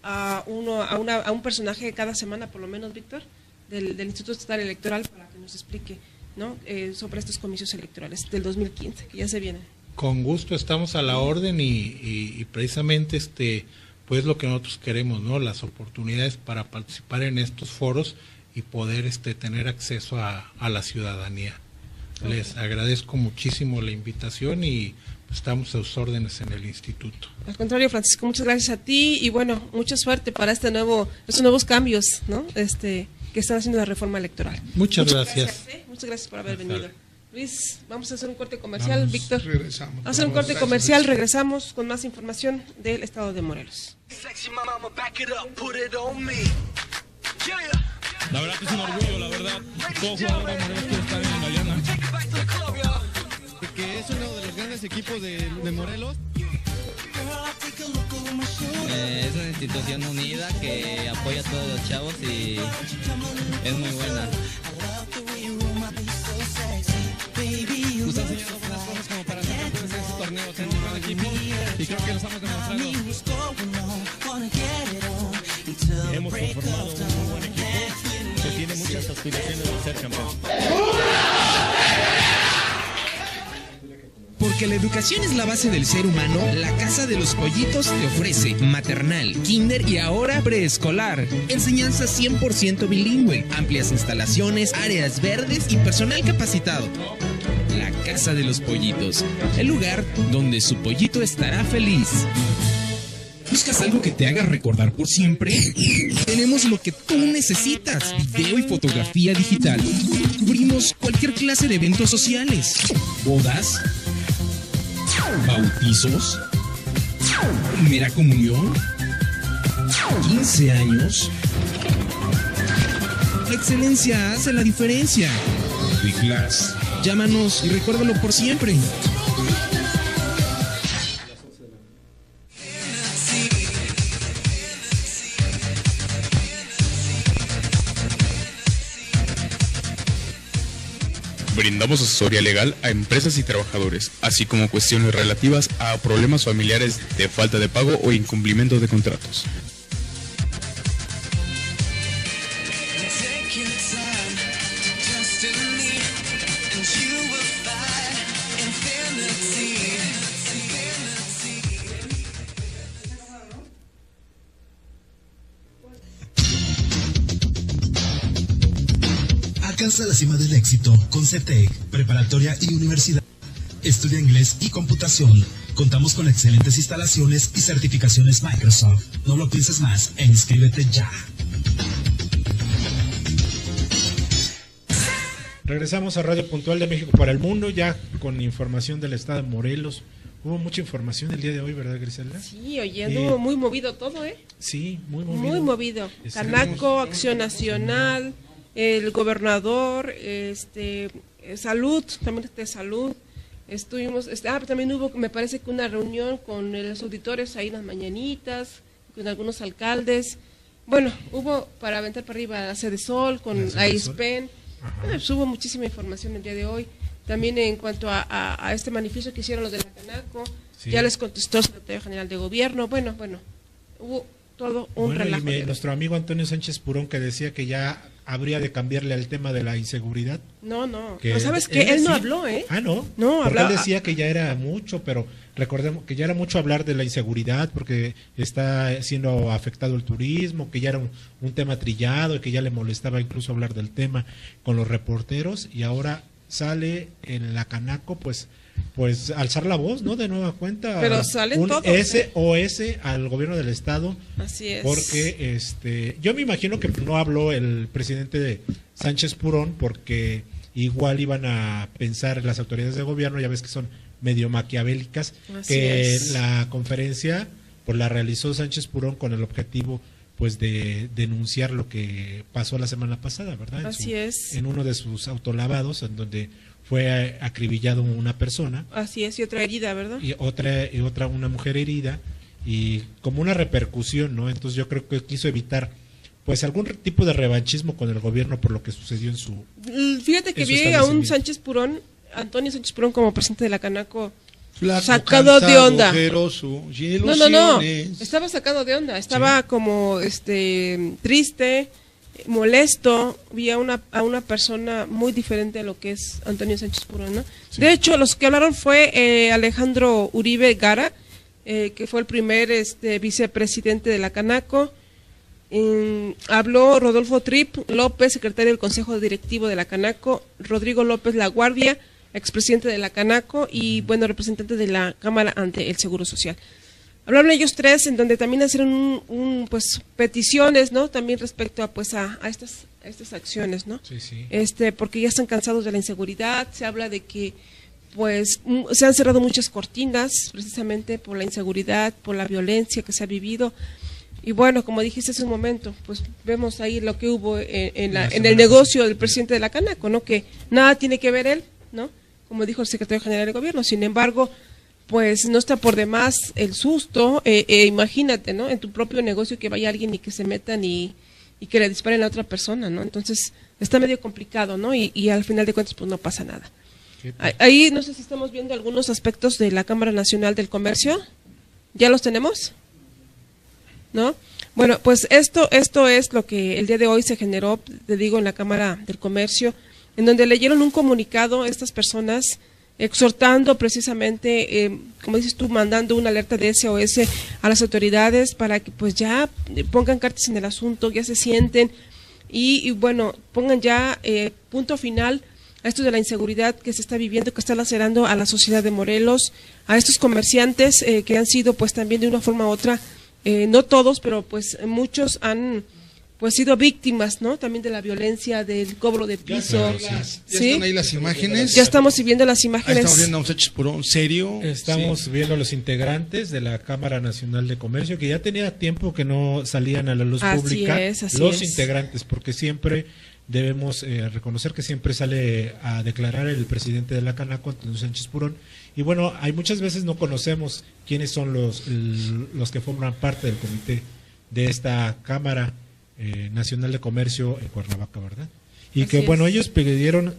a un personaje cada semana, por lo menos, Víctor, del Instituto Estatal Electoral, para que nos explique, ¿no? Sobre estos comicios electorales del 2015, que ya se vienen. Con gusto, estamos a la orden y precisamente pues lo que nosotros queremos, ¿no? Las oportunidades para participar en estos foros y poder tener acceso a la ciudadanía. Les agradezco muchísimo la invitación y estamos a sus órdenes en el instituto. Al contrario, Francisco, muchas gracias a ti, y bueno, mucha suerte para estos nuevos cambios, ¿no? Que están haciendo la reforma electoral. Muchas gracias. Muchas gracias por haber Hasta venido. luego. Luis, vamos a hacer un corte comercial. Víctor, Regresamos. vamos a hacer un corte comercial, regresamos con más información del estado de Morelos. La verdad que es un orgullo, la verdad. Todo jugador de Morelos quiere estar en la Liana. Que es uno de los grandes equipos de Morelos. Es una institución unida que apoya a todos los chavos y es muy buena. Nos ha enseñado buenas cosas como para ser campeones en estos torneos en un gran equipo, y creo que lo estamos demostrando. Hemos conformado un muy buen equipo que tiene muchas aspiraciones de ser campeón. Porque la educación es la base del ser humano, la Casa de los Pollitos te ofrece maternal, kinder y ahora preescolar. Enseñanza 100% bilingüe, amplias instalaciones, áreas verdes y personal capacitado. La Casa de los Pollitos, el lugar donde su pollito estará feliz. ¿Buscas algo que te haga recordar por siempre? Tenemos lo que tú necesitas: video y fotografía digital. Cubrimos cualquier clase de eventos sociales, bodas, bautizos, primera comunión, 15 años. La excelencia hace la diferencia. Big Glass. Llámanos y recuérdalo por siempre. Brindamos asesoría legal a empresas y trabajadores, así como cuestiones relativas a problemas familiares de falta de pago o incumplimiento de contratos. Alcanza la cima del éxito con CETEC, preparatoria y universidad. Estudia inglés y computación. Contamos con excelentes instalaciones y certificaciones Microsoft. No lo pienses más e inscríbete ya. Regresamos a Radio Puntual de México para el Mundo, ya con información del estado de Morelos. Hubo mucha información el día de hoy, ¿verdad, Griselda? Sí, oyendo, muy movido todo, ¿eh? Sí, muy movido. Muy movido. Canaco, Acción Nacional, el gobernador, salud, también de salud. Estuvimos, también hubo, me parece que una reunión con los auditores ahí en las mañanitas, con algunos alcaldes. Bueno, hubo para aventar para arriba la Sede Sol, con la ISPEN. Pues hubo muchísima información el día de hoy. También en cuanto a este manifiesto que hicieron los de la Canaco, sí. Ya les contestó el secretario general de gobierno. Bueno, hubo todo un relajo. Nuestro amigo Antonio Sánchez Purón, que decía que ya habría de cambiarle al tema de la inseguridad. No. Pero ¿sabes qué? Él no habló, ¿eh? Ah, ¿no? No, porque él decía que ya era mucho, pero recordemos que ya era mucho hablar de la inseguridad porque está siendo afectado el turismo, que ya era un tema trillado y que ya le molestaba incluso hablar del tema con los reporteros, y ahora sale en la Canaco, pues pues alzar la voz, ¿no? De nueva cuenta. Pero salen un todos, SOS al gobierno del estado. Así es. Porque yo me imagino que no habló el presidente de Sánchez Purón porque igual iban a pensar las autoridades de gobierno, ya ves que son medio maquiavélicas, Así que es. la conferencia pues la realizó Sánchez Purón con el objetivo pues de denunciar lo que pasó la semana pasada, ¿verdad? Así es. En uno de sus autolavados, en donde fue acribillado una persona. Así es, y otra herida, ¿verdad? Y otra una mujer herida, y como una repercusión, ¿no? Entonces yo creo que quiso evitar pues algún tipo de revanchismo con el gobierno por lo que sucedió en su Fíjate que en su vi a un establecimiento. Sánchez Purón, Antonio Sánchez Purón como presidente de la Canaco, Flaco, sacado de cansado, onda. ojeroso, sin No, ilusiones. estaba sacado de onda, estaba como triste, molesto, vi a una persona muy diferente a lo que es Antonio Sánchez Purón, ¿no? Sí. De hecho, los que hablaron fue Alejandro Uribe Gara, que fue el primer vicepresidente de la Canaco. Habló Rodolfo Tripp López, secretario del Consejo Directivo de la Canaco, Rodrigo López Laguardia, expresidente de la Canaco, y bueno, representante de la Cámara ante el Seguro Social. Hablaron ellos tres, en donde también hicieron pues peticiones, ¿no? También respecto a pues a estas acciones, ¿no? Sí, sí. Porque ya están cansados de la inseguridad. Se habla de que pues se han cerrado muchas cortinas precisamente por la inseguridad, por la violencia que se ha vivido. Y bueno, como dijiste hace un momento, pues vemos ahí lo que hubo en el negocio del presidente de la Canaco, ¿no? Que nada tiene que ver él, ¿no? Como dijo el secretario general del gobierno. Sin embargo, pues no está por demás el susto. Imagínate, ¿no? En tu propio negocio que vaya alguien y que se metan y que le disparen a otra persona, ¿no? Entonces está medio complicado, ¿no? Y al final de cuentas pues no pasa nada. Ahí no sé si estamos viendo algunos aspectos de la Cámara Nacional del Comercio. ¿Ya los tenemos? ¿No? Bueno, pues esto es lo que el día de hoy se generó, te digo, en la Cámara del Comercio, en donde leyeron un comunicado a estas personas exhortando precisamente, como dices tú, mandando una alerta de SOS a las autoridades para que pues ya pongan cartas en el asunto, ya se sienten y bueno, pongan ya punto final a esto de la inseguridad que se está viviendo, que está lacerando a la sociedad de Morelos, a estos comerciantes que han sido pues también de una forma u otra, no todos, pero pues muchos han pues sido víctimas, ¿no? También de la violencia, del cobro de piso. Ya ¿Sí? están ahí las imágenes. Ya estamos viendo las Ahí imágenes. estamos viendo a un Sánchez Purón serio. Estamos viendo a los integrantes de la Cámara Nacional de Comercio, que ya tenía tiempo que no salían a la luz Así pública. es, así los es. integrantes, porque siempre debemos reconocer que siempre sale a declarar el presidente de la Canaco, Antonio Sánchez Purón. Y bueno, hay muchas veces no conocemos quiénes son los que forman parte del comité de esta Cámara Nacional de Comercio en Cuernavaca, ¿verdad? Y Así que es. bueno, ellos pidieron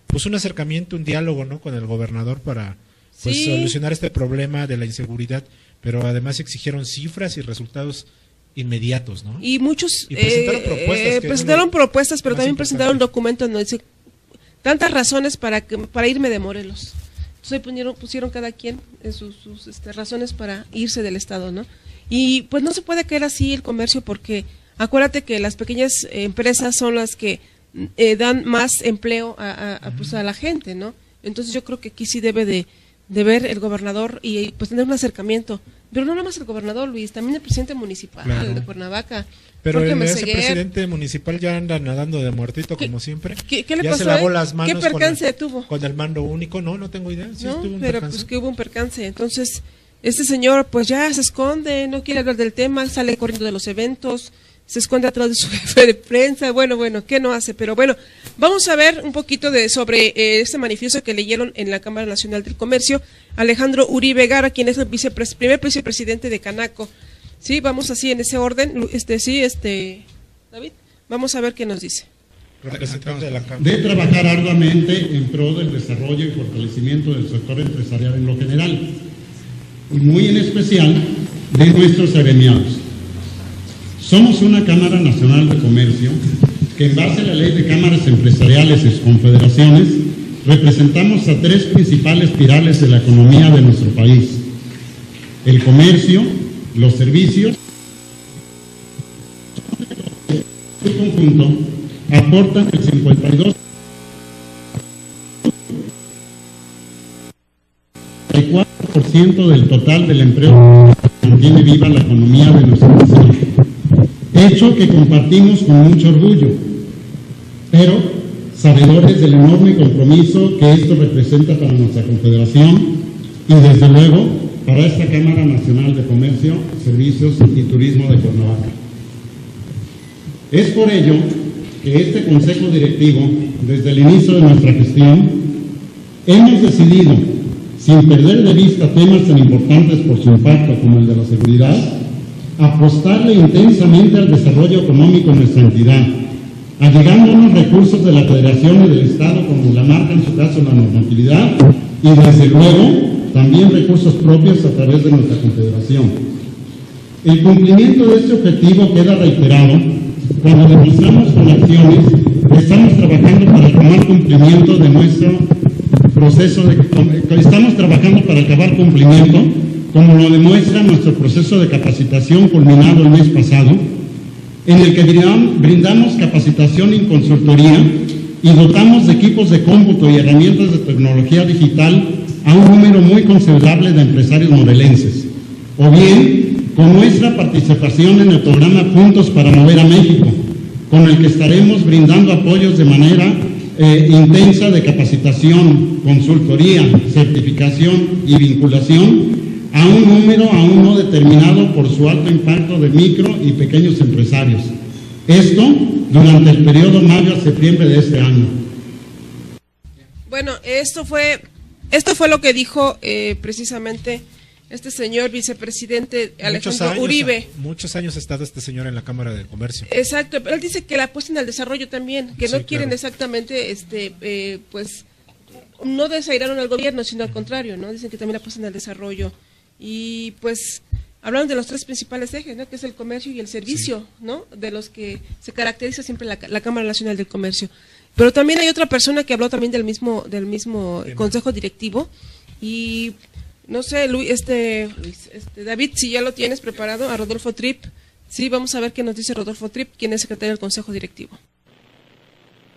pues un acercamiento, un diálogo, ¿no? Con el gobernador para pues Sí. solucionar este problema de la inseguridad, pero además exigieron cifras y resultados inmediatos, ¿no? Y muchos Y presentaron propuestas, que es presentaron lo propuestas, pero más también importante. presentaron un documento donde dice tantas razones para irme de Morelos. Entonces ahí pusieron cada quien sus razones para irse del estado, ¿no? Y pues no se puede caer así el comercio, porque acuérdate que las pequeñas empresas son las que dan más empleo pues a la gente, ¿no? Entonces yo creo que aquí sí debe de ver el gobernador y pues tener un acercamiento. Pero no nada más el gobernador, Luis, también el presidente municipal Claro. de Cuernavaca. Pero Jorge ese Meseguer. presidente municipal ya anda nadando de muertito como siempre. ¿Qué le ya pasó, se lavó eh? las manos ¿Qué percance tuvo? con el mando único. No tengo idea. Sí, ¿No? estuvo un Pero percance. pues que hubo un percance. Entonces, este señor pues ya se esconde, no quiere hablar del tema, sale corriendo de los eventos, se esconde atrás de su jefe de prensa. Bueno, ¿qué no hace? Pero bueno, vamos a ver un poquito sobre este manifiesto que leyeron en la Cámara Nacional del Comercio. Alejandro Uribe Gara, quien es el primer vicepresidente de Canaco. Sí, vamos así en ese orden. David, vamos a ver qué nos dice. Representante de la Cámara. De trabajar arduamente en pro del desarrollo y fortalecimiento del sector empresarial en lo general, y muy en especial de nuestros agremiados. Somos una Cámara Nacional de Comercio que, en base a la Ley de Cámaras Empresariales y sus confederaciones, representamos a tres principales pilares de la economía de nuestro país: el comercio, los servicios. En su conjunto aportan el 52% 44% del total del empleo que mantiene viva la economía de nuestra nación. Hecho que compartimos con mucho orgullo, pero sabedores del enorme compromiso que esto representa para nuestra Confederación y desde luego para esta Cámara Nacional de Comercio, Servicios y Turismo de Cuernavaca. Es por ello que este Consejo Directivo, desde el inicio de nuestra gestión, hemos decidido, sin perder de vista temas tan importantes por su impacto como el de la seguridad, apostarle intensamente al desarrollo económico en nuestra entidad, allegando unos recursos de la Federación y del Estado, como la marca en su caso la normatividad, y desde luego también recursos propios a través de nuestra Confederación. El cumplimiento de este objetivo queda reiterado cuando demostramos con acciones que estamos trabajando para acabar cumplimiento de nuestro proceso estamos trabajando para acabar cumplimiento, como lo demuestra nuestro proceso de capacitación culminado el mes pasado, en el que brindamos capacitación y consultoría y dotamos de equipos de cómputo y herramientas de tecnología digital a un número muy considerable de empresarios morelenses, o bien con nuestra participación en el programa Puntos para Mover a México, con el que estaremos brindando apoyos de manera intensa de capacitación, consultoría, certificación y vinculación a un número aún no determinado por su alto impacto de micro y pequeños empresarios. Esto durante el periodo mayo a septiembre de este año. Bueno, esto fue lo que dijo precisamente este señor vicepresidente Alejandro Uribe. Muchos años ha estado este señor en la Cámara de Comercio. Exacto, pero él dice que la apuesta en el desarrollo también, que no quieren exactamente, pues, no desairaron al gobierno, sino al contrario, ¿no? Dicen que también apuestan al desarrollo. Y pues hablaron de los tres principales ejes, ¿no? Que es el comercio y el servicio, ¿no? De los que se caracteriza siempre la Cámara Nacional del Comercio. Pero también hay otra persona que habló también del mismo consejo directivo y no sé, David, si ya lo tienes preparado, a Rodolfo Tripp. Sí, vamos a ver qué nos dice Rodolfo Tripp, quien es secretario del Consejo Directivo.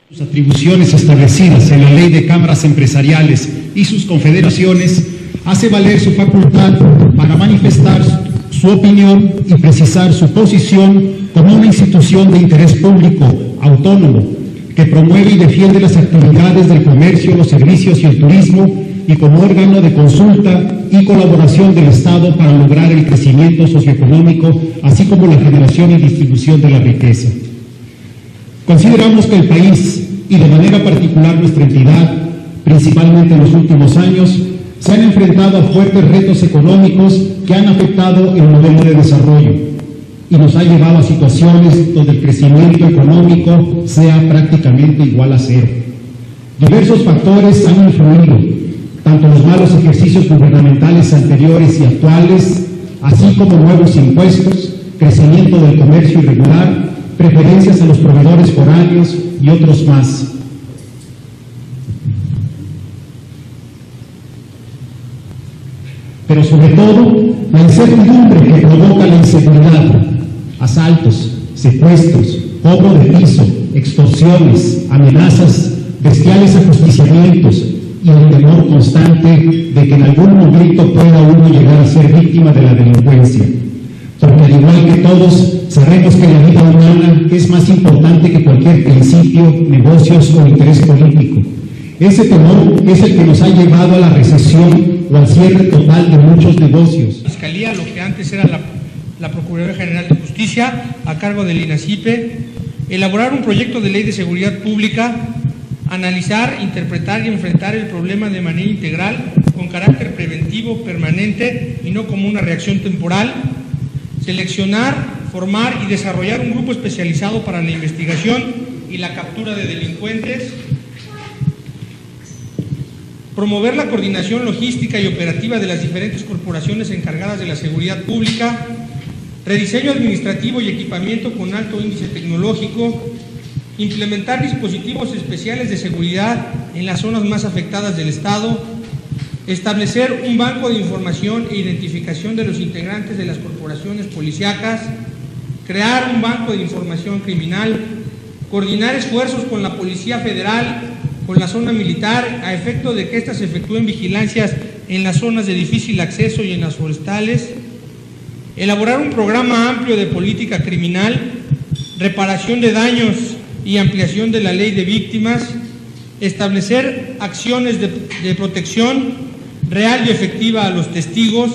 Sus atribuciones establecidas en la Ley de Cámaras Empresariales y sus confederaciones, hace valer su facultad para manifestar su opinión y precisar su posición como una institución de interés público autónomo que promueve y defiende las actividades del comercio, los servicios y el turismo, y como órgano de consulta y colaboración del Estado para lograr el crecimiento socioeconómico, así como la generación y distribución de la riqueza. Consideramos que el país, y de manera particular nuestra entidad, principalmente en los últimos años, se han enfrentado a fuertes retos económicos que han afectado el modelo de desarrollo y nos ha llevado a situaciones donde el crecimiento económico sea prácticamente igual a cero. Diversos factores han influido, tanto los malos ejercicios gubernamentales anteriores y actuales, así como nuevos impuestos, crecimiento del comercio irregular, preferencias a los proveedores foráneos y otros más. Pero sobre todo, la incertidumbre que provoca la inseguridad, asaltos, secuestros, cobro de piso, extorsiones, amenazas, bestiales ajusticiamientos y el temor constante de que en algún momento pueda uno llegar a ser víctima de la delincuencia. Porque al igual que todos, sabemos que la vida humana es más importante que cualquier principio, negocios o interés político. Ese temor es el que nos ha llevado a la recesión o al cierre total de muchos negocios. La Fiscalía, lo que antes era la Procuraduría General de Justicia, a cargo del INACIPE, elaborar un proyecto de ley de seguridad pública, analizar, interpretar y enfrentar el problema de manera integral, con carácter preventivo, permanente y no como una reacción temporal, seleccionar, formar y desarrollar un grupo especializado para la investigación y la captura de delincuentes, promover la coordinación logística y operativa de las diferentes corporaciones encargadas de la seguridad pública, rediseño administrativo y equipamiento con alto índice tecnológico, implementar dispositivos especiales de seguridad en las zonas más afectadas del Estado, establecer un banco de información e identificación de los integrantes de las corporaciones policíacas, crear un banco de información criminal, coordinar esfuerzos con la Policía Federal, con la zona militar, a efecto de que éstas efectúen vigilancias en las zonas de difícil acceso y en las forestales, elaborar un programa amplio de política criminal, reparación de daños y ampliación de la ley de víctimas, establecer acciones de protección real y efectiva a los testigos,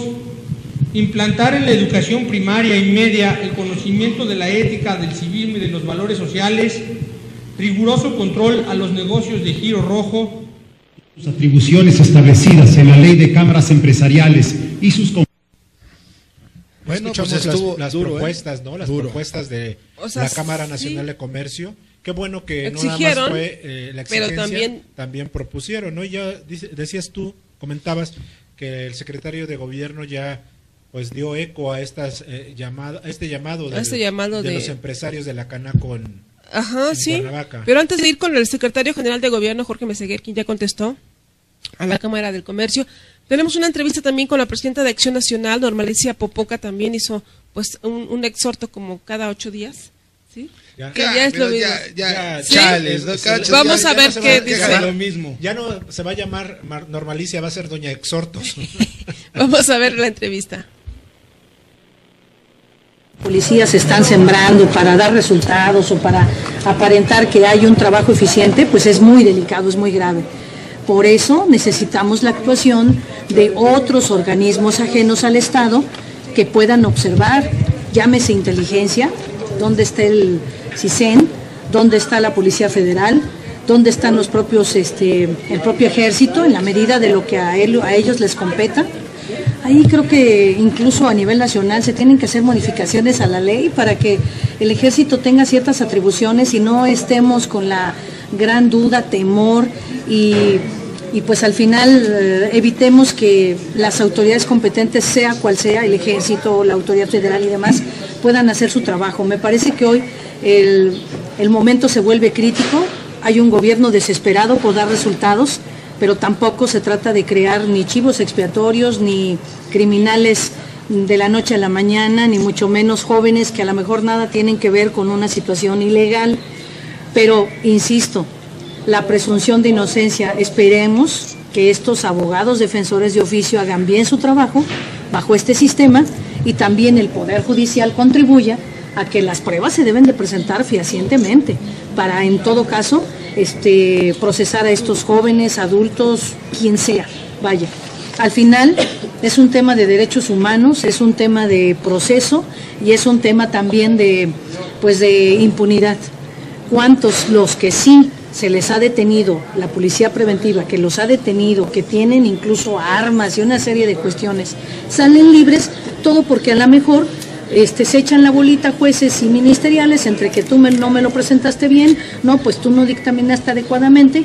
implantar en la educación primaria y media el conocimiento de la ética, del civismo y de los valores sociales, riguroso control a los negocios de giro rojo. Sus atribuciones establecidas en la Ley de Cámaras Empresariales y sus... Bueno, pues las propuestas, ¿no? Las propuestas de la Cámara Nacional de Comercio. Qué bueno que no nada más fue la exigencia, pero también propusieron, ¿no? Y ya decías tú, comentabas que el secretario de Gobierno ya pues dio eco a estas llamado de los empresarios de la Canaco en Cuernavaca. Pero antes de ir con el secretario general de Gobierno, Jorge Meseguer, quien ya contestó a la Cámara del Comercio, tenemos una entrevista también con la presidenta de Acción Nacional, Norma Alicia Popoca, también hizo pues un exhorto como cada 8 días, ¿sí? Ya es lo mismo. ¿Sí? Chales, ¿no? Vamos a ver qué dice. Lo mismo. Ya no se va a llamar Norma Alicia, va a ser Doña Exhortos. Vamos a ver la entrevista. Policías están sembrando para dar resultados o para aparentar que hay un trabajo eficiente, pues es muy delicado, es muy grave. Por eso necesitamos la actuación de otros organismos ajenos al Estado que puedan observar, llámese inteligencia, dónde está el CISEN, dónde está la Policía Federal, dónde están los propios, el propio Ejército, en la medida de lo que a ellos les competa. Ahí creo que incluso a nivel nacional se tienen que hacer modificaciones a la ley para que el Ejército tenga ciertas atribuciones y no estemos con la gran duda, temor y pues al final evitemos que las autoridades competentes, sea cual sea, el Ejército, la Autoridad Federal y demás, puedan hacer su trabajo. Me parece que hoy el momento se vuelve crítico, hay un gobierno desesperado por dar resultados, pero tampoco se trata de crear ni chivos expiatorios, ni criminales de la noche a la mañana, ni mucho menos jóvenes que a lo mejor nada tienen que ver con una situación ilegal. Pero, insisto, la presunción de inocencia, esperemos que estos abogados defensores de oficio hagan bien su trabajo bajo este sistema y también el Poder Judicial contribuya a que las pruebas se deben de presentar fehacientemente para, en todo caso, procesar a estos jóvenes, adultos, quien sea, vaya. Al final es un tema de derechos humanos, es un tema de proceso y es un tema también de impunidad. ¿Cuántos los que sí se les ha detenido, la policía preventiva que los ha detenido, que tienen incluso armas y una serie de cuestiones, salen libres? Todo porque a lo mejor se echan la bolita jueces y ministeriales entre que tú no me lo presentaste bien, no, pues tú no dictaminaste adecuadamente,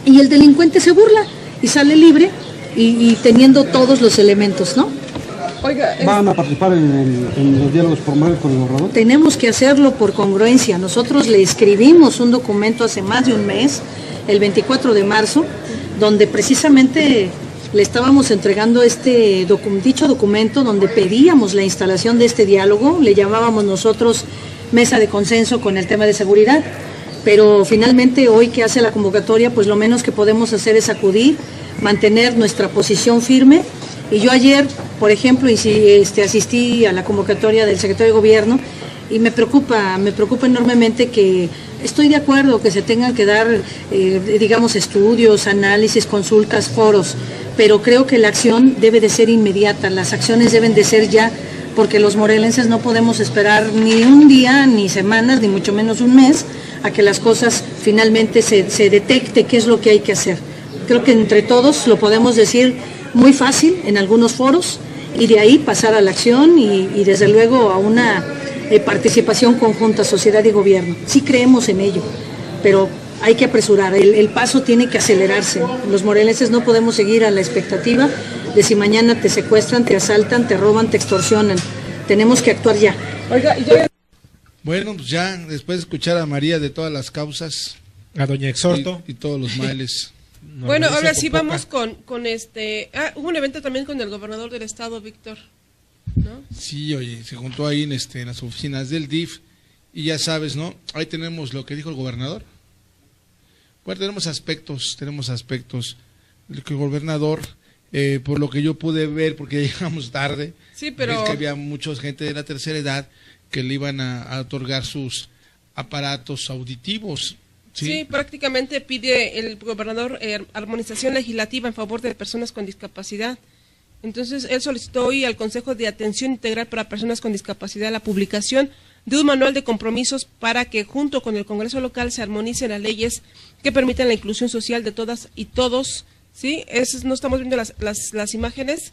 y el delincuente se burla y sale libre y teniendo todos los elementos, ¿no? Oiga, ¿van a participar en los diálogos formales con el gobernador? Tenemos que hacerlo por congruencia. Nosotros le escribimos un documento hace más de un mes, el 24 de marzo, donde precisamente le estábamos entregando dicho documento donde pedíamos la instalación de este diálogo, le llamábamos nosotros mesa de consenso con el tema de seguridad, pero finalmente hoy que hace la convocatoria, pues lo menos que podemos hacer es acudir, mantener nuestra posición firme. Y yo ayer, por ejemplo, asistí a la convocatoria del secretario de Gobierno y me preocupa enormemente que estoy de acuerdo que se tengan que dar, estudios, análisis, consultas, foros, pero creo que la acción debe de ser inmediata, las acciones deben de ser ya, porque los morelenses no podemos esperar ni un día, ni semanas, ni mucho menos un mes, a que las cosas finalmente se detecte qué es lo que hay que hacer. Creo que entre todos lo podemos decir muy fácil en algunos foros y de ahí pasar a la acción y desde luego a una participación conjunta, sociedad y gobierno. Sí creemos en ello, pero hay que apresurar, el paso tiene que acelerarse. Los morelenses no podemos seguir a la expectativa de si mañana te secuestran, te asaltan, te roban, te extorsionan. Tenemos que actuar ya. Oiga, bueno, pues ya después de escuchar a María de todas las causas, a Doña Exhorto y todos los males. Bueno, ahora sí vamos con hubo un evento también con el gobernador del estado, Víctor, ¿no? Sí, oye, se juntó ahí en las oficinas del DIF y ya sabes, ¿no? Ahí tenemos lo que dijo el gobernador. Bueno, tenemos aspectos. El gobernador por lo que yo pude ver, porque ya llegamos tarde, sí, pero es que había mucha gente de la tercera edad que le iban a otorgar sus aparatos auditivos. Sí, prácticamente pide el gobernador armonización legislativa en favor de personas con discapacidad. Entonces, él solicitó hoy al Consejo de Atención Integral para Personas con Discapacidad la publicación de un manual de compromisos para que junto con el Congreso local se armonicen las leyes que permitan la inclusión social de todas y todos, ¿sí? No estamos viendo las imágenes,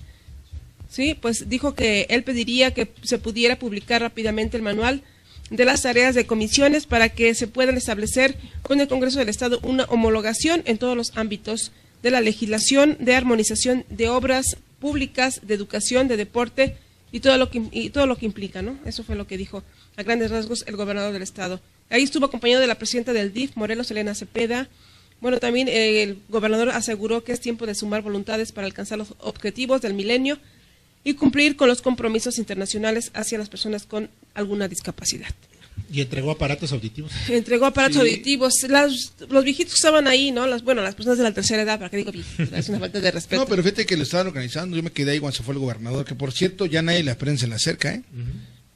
¿sí? Pues dijo que él pediría que se pudiera publicar rápidamente el manual de las tareas de comisiones para que se puedan establecer con el Congreso del Estado una homologación en todos los ámbitos de la legislación, de armonización de obras públicas, de educación, de deporte y todo lo que implica, ¿no? Eso fue lo que dijo a grandes rasgos el gobernador del Estado. Ahí estuvo acompañado de la presidenta del DIF, Morelos, Elena Cepeda. Bueno, también el gobernador aseguró que es tiempo de sumar voluntades para alcanzar los objetivos del milenio y cumplir con los compromisos internacionales hacia las personas con alguna discapacidad. Y entregó aparatos auditivos. Entregó aparatos auditivos. Los viejitos que estaban ahí, ¿no? Las personas de la tercera edad, ¿para qué digo viejitos? Es una falta de respeto. No, pero fíjate que lo estaban organizando. Yo me quedé ahí cuando se fue el gobernador, que por cierto, ya nadie la prensa se le acerca, ¿eh?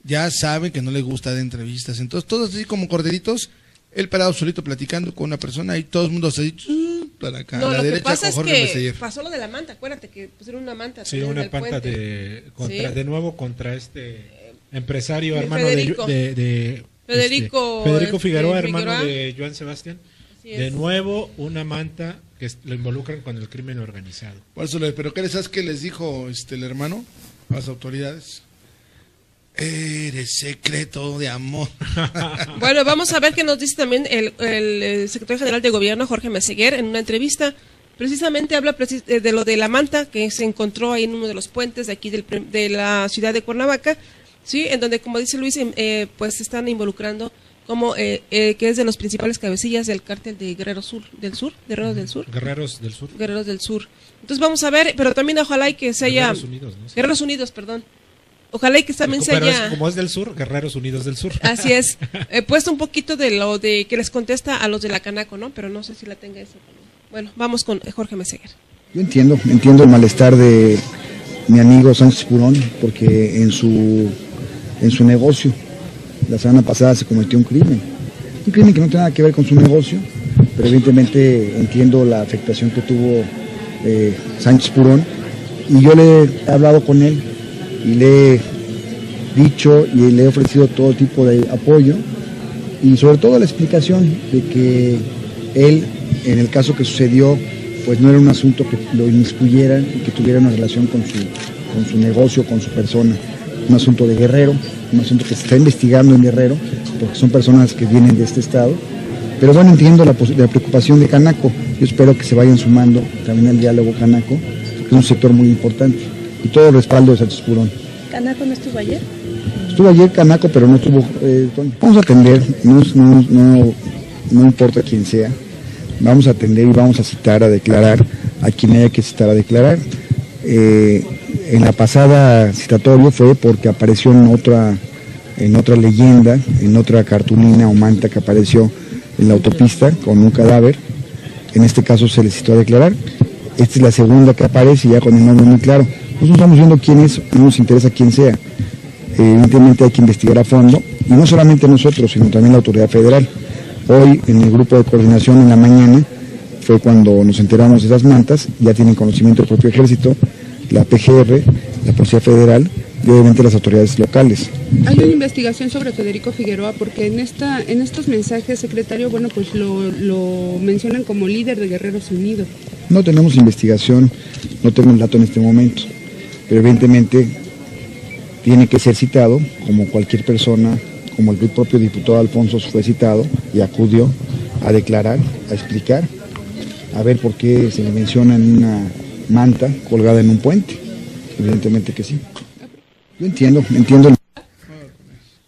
Ya saben que no le gusta de entrevistas. Entonces, todos así como corderitos, él parado solito platicando con una persona y todo el mundo así, para acá, no, a la lo derecha, que pasa con es Jorge que Meseguer. pasó lo de la manta, acuérdate que pusieron una manta. Sí, una manta de nuevo contra este empresario, hermano Federico. Federico Figueroa, hermano Figueroa. de Joan Sebastián. De nuevo una manta que lo involucran con el crimen organizado. Por eso, pero ¿qué sabes qué les dijo el hermano a las autoridades? Eres secreto de amor. Bueno, vamos a ver qué nos dice también el secretario general de gobierno, Jorge Meseguer, en una entrevista. Precisamente habla de lo de la manta que se encontró ahí en uno de los puentes de aquí de la ciudad de Cuernavaca, sí, en donde, como dice Luis, pues se están involucrando como que es de los principales cabecillas del cártel de Guerreros del Sur. Entonces vamos a ver, pero también ojalá y que se haya Guerreros Unidos, ¿no? Guerreros Unidos, perdón. Ojalá y que también se haya... como es del sur, Guerreros Unidos del Sur. Así es. Puesto un poquito de lo de que les contesta a los de la Canaco, ¿no? Pero no sé si la tenga eso. Bueno, vamos con Jorge Meseguer. Yo entiendo el malestar de mi amigo Sánchez Purón, porque en su negocio, la semana pasada se cometió un crimen que no tiene nada que ver con su negocio, pero evidentemente entiendo la afectación que tuvo Sánchez Purón, y yo le he hablado con él y le he dicho y le he ofrecido todo tipo de apoyo y sobre todo la explicación de que él, en el caso que sucedió, pues no era un asunto que lo inmiscuyeran y que tuviera una relación con su negocio, con su persona. Un asunto de Guerrero, un asunto que se está investigando en Guerrero, porque son personas que vienen de este estado. Pero bueno, entiendo la preocupación de Canaco. Yo espero que se vayan sumando también al diálogo Canaco, porque es un sector muy importante. Y todo el respaldo de Sánchez Purón. ¿Canaco no estuvo ayer? Estuvo ayer Canaco, pero no estuvo... Vamos a atender, no importa quién sea. Vamos a atender y vamos a citar a declarar a quien haya que citar a declarar. En la pasada citatorio fue porque apareció en otra leyenda, en otra cartulina o manta que apareció en la autopista con un cadáver. En este caso se le citó a declarar. Esta es la segunda que aparece ya con el nombre muy claro. Nosotros estamos viendo quién es, no nos interesa quién sea. Evidentemente hay que investigar a fondo, y no solamente nosotros, sino también la autoridad federal. Hoy en el grupo de coordinación en la mañana fue cuando nos enteramos de esas mantas, ya tienen conocimiento el propio ejército, la PGR, la Policía Federal y obviamente las autoridades locales. Hay una investigación sobre Federico Figueroa porque en estos mensajes, secretario, bueno, pues lo mencionan como líder de Guerreros Unidos. No tenemos investigación, no tenemos dato en este momento, pero evidentemente tiene que ser citado como cualquier persona, como el propio diputado Alfonso fue citado y acudió a declarar, a explicar, a ver por qué se le menciona en una manta colgada en un puente. Evidentemente que sí. Yo entiendo.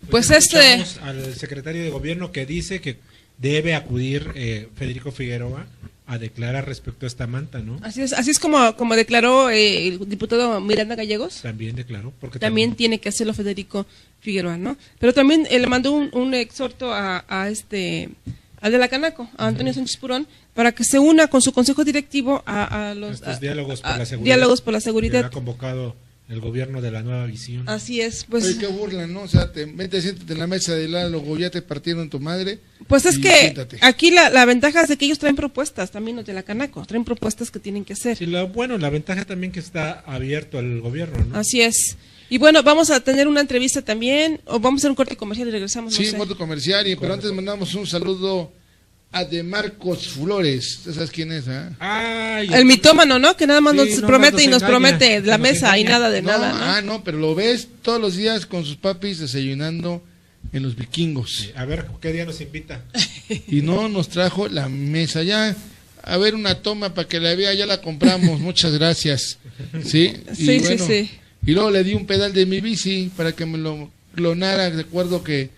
Pues al secretario de gobierno que dice que debe acudir Federico Figueroa a declarar respecto a esta manta, ¿no? Así es como declaró el diputado Miranda Gallegos. También declaró, porque también tiene que hacerlo Federico Figueroa, ¿no? Pero también le mandó un exhorto a al de la Canaco, a Antonio Sánchez Purón, para que se una con su consejo directivo a los diálogos por la seguridad. Diálogos por la seguridad. Que ha convocado el gobierno de la Nueva Visión. Así es, pues. Oye, qué burla, ¿no? O sea, siéntate en la mesa de diálogo, ya te partieron tu madre. Pues es que siéntate. aquí la ventaja es de que ellos traen propuestas, también los de la Canaco, traen propuestas que tienen que hacer. Sí, la ventaja también que está abierto al gobierno, ¿no? Así es. Y bueno, vamos a tener una entrevista también, o vamos a hacer un corte comercial y regresamos. Sí, no sé. corte comercial, pero antes mandamos un saludo a De Marcos Flores. ¿Sabes quién es? El mitómano, ¿no? Que nada más nos promete y nos engaña, promete la mesa y nada de nada, ¿no? No, pero lo ves todos los días con sus papis desayunando en los Vikingos. Sí, a ver, ¿qué día nos invita? Y no nos trajo la mesa ya. A ver, una toma para que la vea, ya la compramos. Muchas gracias. Sí, sí, bueno, sí. Y luego le di un pedal de mi bici para que me lo clonara. Recuerdo que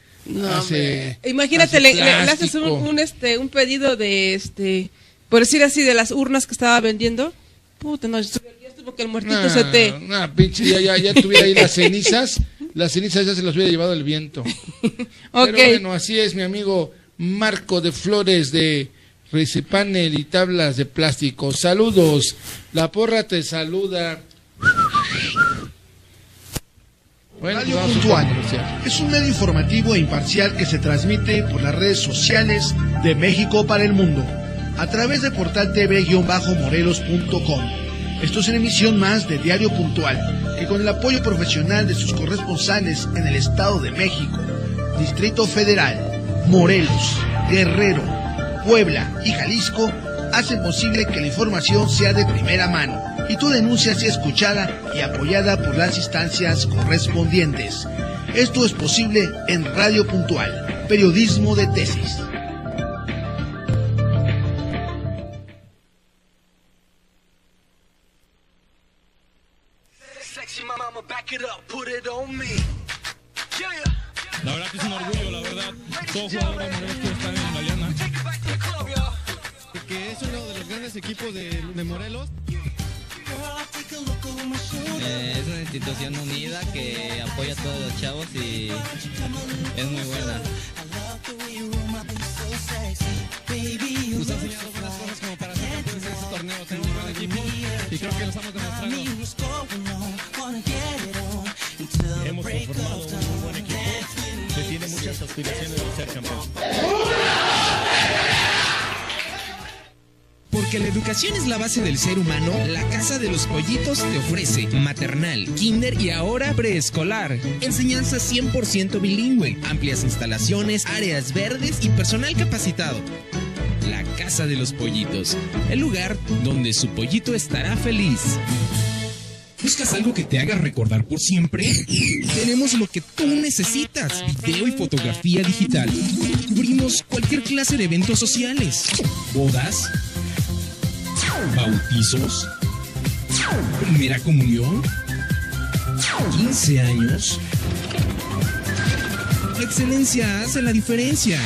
imagínate, le haces un pedido de por decir así, de las urnas que estaba vendiendo. Puta, no, ya estuvo que el muertito se te... pinche, ya tuviera ahí las cenizas ya se las hubiera llevado el viento. Okay. Pero bueno, así es, mi amigo Marco de Flores de Recipanel y Tablas de Plástico. Saludos, la porra te saluda. Bueno, Radio Puntual es un medio informativo e imparcial que se transmite por las redes sociales de México para el mundo, a través de portal tv-morelos.com. Esto es una emisión más de Diario Puntual, que con el apoyo profesional de sus corresponsales en el Estado de México, Distrito Federal, Morelos, Guerrero, Puebla y Jalisco, hacen posible que la información sea de primera mano y tu denuncia sea escuchada y apoyada por las instancias correspondientes. Esto es posible en Radio Puntual, periodismo de tesis. La verdad que es un orgullo, la verdad. Todo jugador de Morelos quiere estar en la Liana. Que es uno de los grandes equipos de Morelos. Es una institución unida que apoya a todos los chavos y es muy buena. Nos ha enseñado buenas cosas como para ser campeones en este torneo. Tenemos un gran equipo y creo que lo estamos demostrando. Hemos conformado un muy buen equipo que tiene muchas aspiraciones de ser campeón. Porque la educación es la base del ser humano, la Casa de los Pollitos te ofrece maternal, kinder y ahora preescolar. Enseñanza 100% bilingüe, amplias instalaciones, áreas verdes y personal capacitado. La Casa de los Pollitos, el lugar donde su pollito estará feliz. ¿Buscas algo que te haga recordar por siempre? Tenemos lo que tú necesitas, video y fotografía digital. Cubrimos cualquier clase de eventos sociales, bodas, bautizos, primera comunión, 15 años. La excelencia hace la diferencia.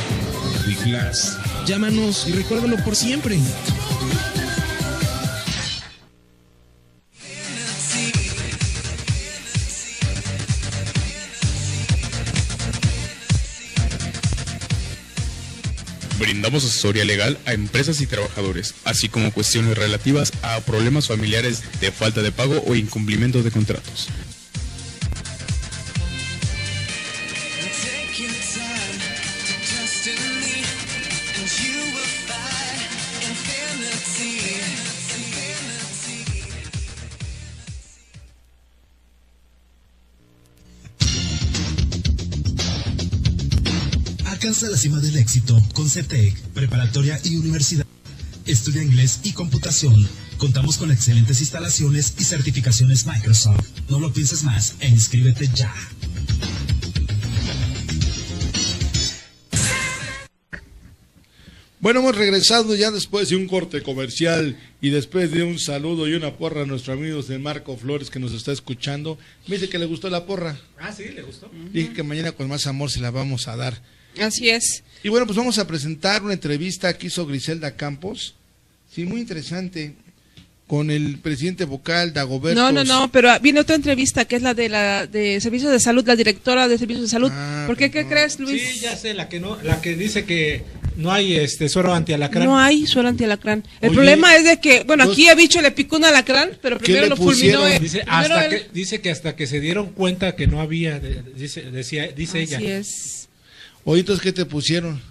Big Glass. Llámanos y recuérdalo por siempre. Brindamos asesoría legal a empresas y trabajadores, así como cuestiones relativas a problemas familiares de falta de pago o incumplimiento de contratos. Alcanza la cima del éxito con CETEC, preparatoria y universidad. Estudia inglés y computación. Contamos con excelentes instalaciones y certificaciones Microsoft. No lo pienses más e inscríbete ya. Bueno, hemos regresado ya después de un corte comercial y después de un saludo y una porra a nuestros amigos de Marco Flores que nos está escuchando. Me dice que le gustó la porra. Ah, sí, le gustó. Dije que mañana con más amor se la vamos a dar. Así es. Y bueno, pues vamos a presentar una entrevista que hizo Griselda Campos. Sí, muy interesante. Con el presidente vocal, Dagoberto. No, pero viene otra entrevista que es la de Servicios de Salud, la directora de Servicios de Salud. ¿Por qué? ¿Qué crees, Luis? Sí, ya sé, la que dice que No hay suero antialacrán. No hay suero antialacrán. El Oye, problema es de que, bueno, aquí a Bicho le picó un alacrán, pero primero lo fulminó. Dice que hasta que se dieron cuenta que no había, dice ella. Así es. Oye, entonces, ¿qué te pusieron?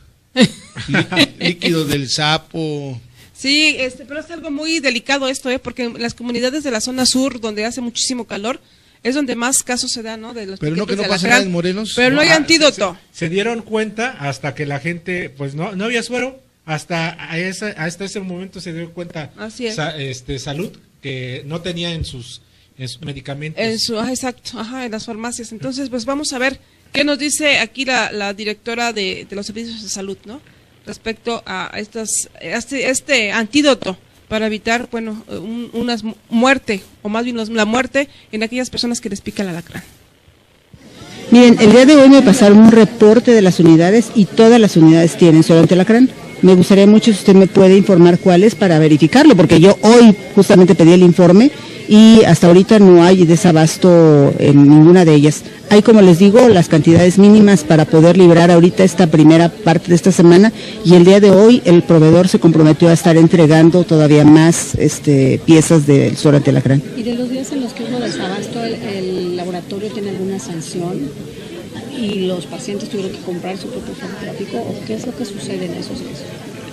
Líquido del sapo. Sí, pero es algo muy delicado esto, porque en las comunidades de la zona sur, donde hace muchísimo calor, es donde más casos se dan, ¿no? De los pero no, que no de pasa nada en Morelos. Pero no hay antídoto. Se dieron cuenta hasta que la gente, pues no había suero, hasta ese momento se dio cuenta. Así es. Salud, que no tenía en sus medicamentos. Exacto, en las farmacias. Entonces, pues vamos a ver qué nos dice aquí la directora de los servicios de salud, ¿no? Respecto a este antídoto para evitar, bueno, una muerte, o más bien la muerte en aquellas personas que les pica el alacrán. Miren, el día de hoy me pasaron un reporte de las unidades y todas las unidades tienen suero antialacrán. Me gustaría mucho si usted me puede informar cuáles para verificarlo, porque yo hoy justamente pedí el informe y hasta ahorita no hay desabasto en ninguna de ellas. Hay, como les digo, las cantidades mínimas para poder librar ahorita esta primera parte de esta semana, y el día de hoy el proveedor se comprometió a estar entregando todavía más piezas del suero antialacrán. ¿Y de los días en los que hubo desabasto, el laboratorio tiene alguna sanción y los pacientes tuvieron que comprar su propio farmacéutico, o qué es lo que sucede en esos días?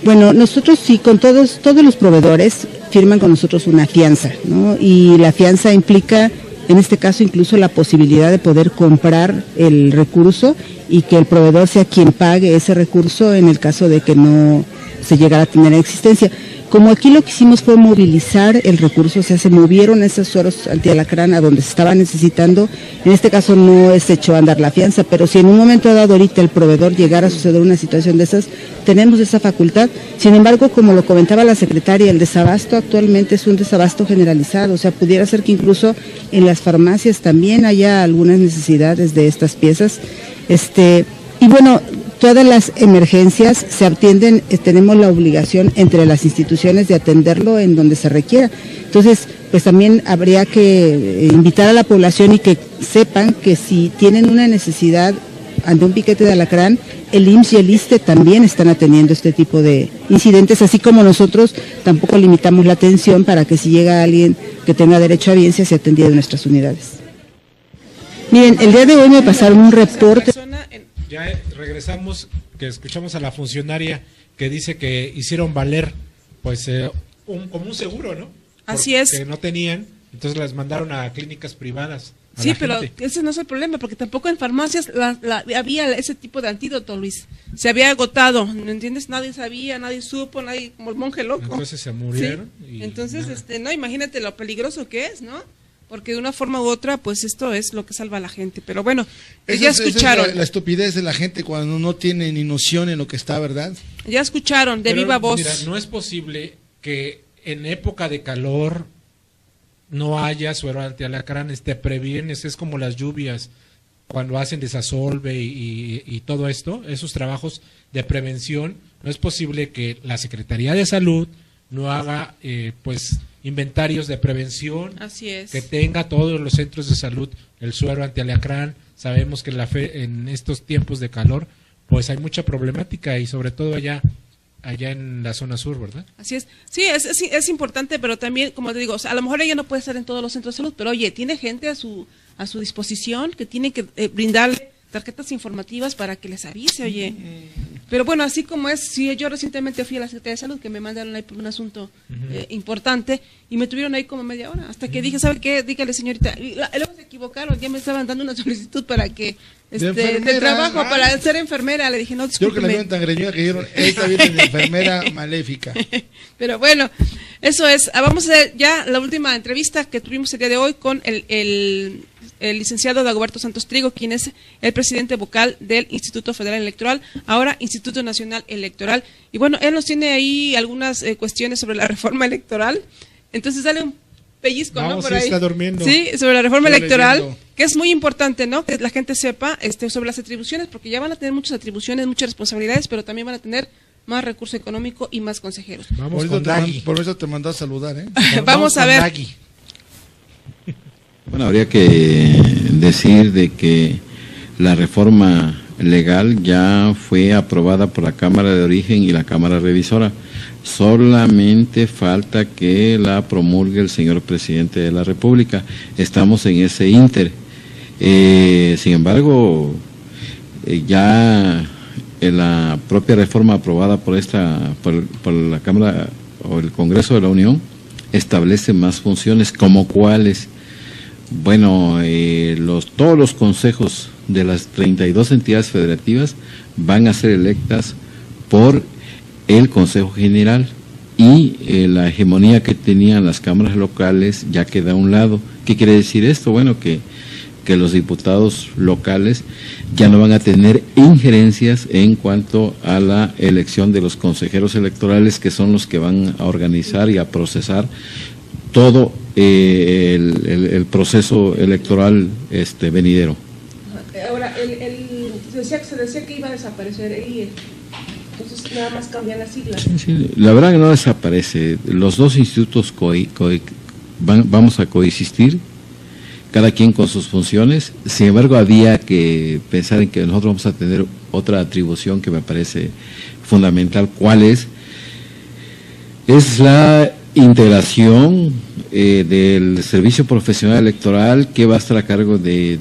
Bueno, nosotros sí, con todos los proveedores firman con nosotros una fianza, ¿no? Y la fianza implica, en este caso, incluso la posibilidad de poder comprar el recurso y que el proveedor sea quien pague ese recurso en el caso de que no se llegara a tener existencia. Como aquí lo que hicimos fue movilizar el recurso, o sea, se movieron esos sueros antialacrán a donde se estaba necesitando. En este caso no se echó a andar la fianza, pero si en un momento dado ahorita el proveedor llegara a suceder una situación de esas, tenemos esa facultad. Sin embargo, como lo comentaba la secretaria, el desabasto actualmente es un desabasto generalizado, o sea, pudiera ser que incluso en las farmacias también haya algunas necesidades de estas piezas. Y bueno, todas las emergencias se atienden, tenemos la obligación entre las instituciones de atenderlo en donde se requiera. Entonces, pues también habría que invitar a la población y que sepan que si tienen una necesidad ante un piquete de alacrán, el IMSS y el ISSSTE también están atendiendo este tipo de incidentes, así como nosotros tampoco limitamos la atención para que si llega alguien que tenga derecho a audiencia sea atendido en nuestras unidades. Miren, el día de hoy me pasaron un reporte. Ya regresamos, que escuchamos a la funcionaria que dice que hicieron valer, pues, como un seguro, ¿no? Así es. Que no tenían, entonces las mandaron a clínicas privadas. Sí, pero ese no es el problema, porque tampoco en farmacias había ese tipo de antídoto, Luis. Se había agotado, ¿me entiendes? Nadie sabía, nadie supo, nadie, como el monje loco. Entonces se murieron. ¿Sí? Entonces, no, imagínate lo peligroso que es, ¿no? Porque de una forma u otra, pues esto es lo que salva a la gente. Pero bueno, ya escucharon. Es la estupidez de la gente cuando no tiene ni noción en lo que está, ¿verdad? Ya escucharon, de viva voz. Mira, no es posible que en época de calor no haya suero antialacrán, previenes, es como las lluvias, cuando hacen desasolve y todo esto, esos trabajos de prevención, no es posible que la Secretaría de Salud no haga, pues, inventarios de prevención. Así es. Que tenga todos los centros de salud el suero antialacrán. Sabemos que en estos tiempos de calor, pues hay mucha problemática, y sobre todo allá en la zona sur, ¿verdad? Así es. Sí, es importante, pero también, como te digo, o sea, a lo mejor ella no puede estar en todos los centros de salud, pero oye, tiene gente a su disposición que tiene que brindarle tarjetas informativas para que les avise, oye. Pero bueno, así como es, sí, yo recientemente fui a la Secretaría de Salud, que me mandaron ahí por un asunto importante, y me tuvieron ahí como media hora, hasta que dije, ¿sabe qué? Dígale, señorita. Y luego se equivocaron, ya me estaban dando una solicitud para que, de trabajo, para ser enfermera. Le dije, no, discúlpeme. Yo creo que la vieron tan greñuda que dijeron, esta viene de enfermera maléfica. Pero bueno, eso es. Vamos a hacer ya la última entrevista que tuvimos el día de hoy con el licenciado Dagoberto Santos Trigo, quien es el presidente vocal del Instituto Federal Electoral, ahora Instituto Nacional Electoral. Y bueno, él nos tiene ahí algunas cuestiones sobre la reforma electoral. Entonces dale un pellizco, ¿no? Por ahí. Está durmiendo. Sí, sobre la reforma electoral, que es muy importante, ¿no? Que la gente sepa sobre las atribuciones, porque ya van a tener muchas atribuciones, muchas responsabilidades, pero también van a tener más recurso económico y más consejeros. Vamos con Dagui. Por eso te mandó a saludar, ¿eh? Vamos a ver. Dagui. Bueno, habría que decir de que la reforma legal ya fue aprobada por la Cámara de Origen y la Cámara Revisora. Solamente falta que la promulgue el señor presidente de la República. Estamos en ese ínter. Sin embargo, ya en la propia reforma aprobada por la Cámara o el Congreso de la Unión establece más funciones, como cuáles. Bueno, todos los consejos de las 32 entidades federativas van a ser electas por el Consejo General, y la hegemonía que tenían las cámaras locales ya queda a un lado. ¿Qué quiere decir esto? Bueno, que los diputados locales ya no van a tener injerencias en cuanto a la elección de los consejeros electorales, que son los que van a organizar y a procesar todo el proceso electoral venidero. Ahora, se decía que iba a desaparecer el IE, entonces nada más cambian las siglas. Sí, la verdad que no desaparece. Los dos institutos vamos a coexistir, cada quien con sus funciones. Sin embargo, había que pensar en que nosotros vamos a tener otra atribución que me parece fundamental. ¿Cuál es? Es la integración del Servicio Profesional Electoral, que va a estar a cargo del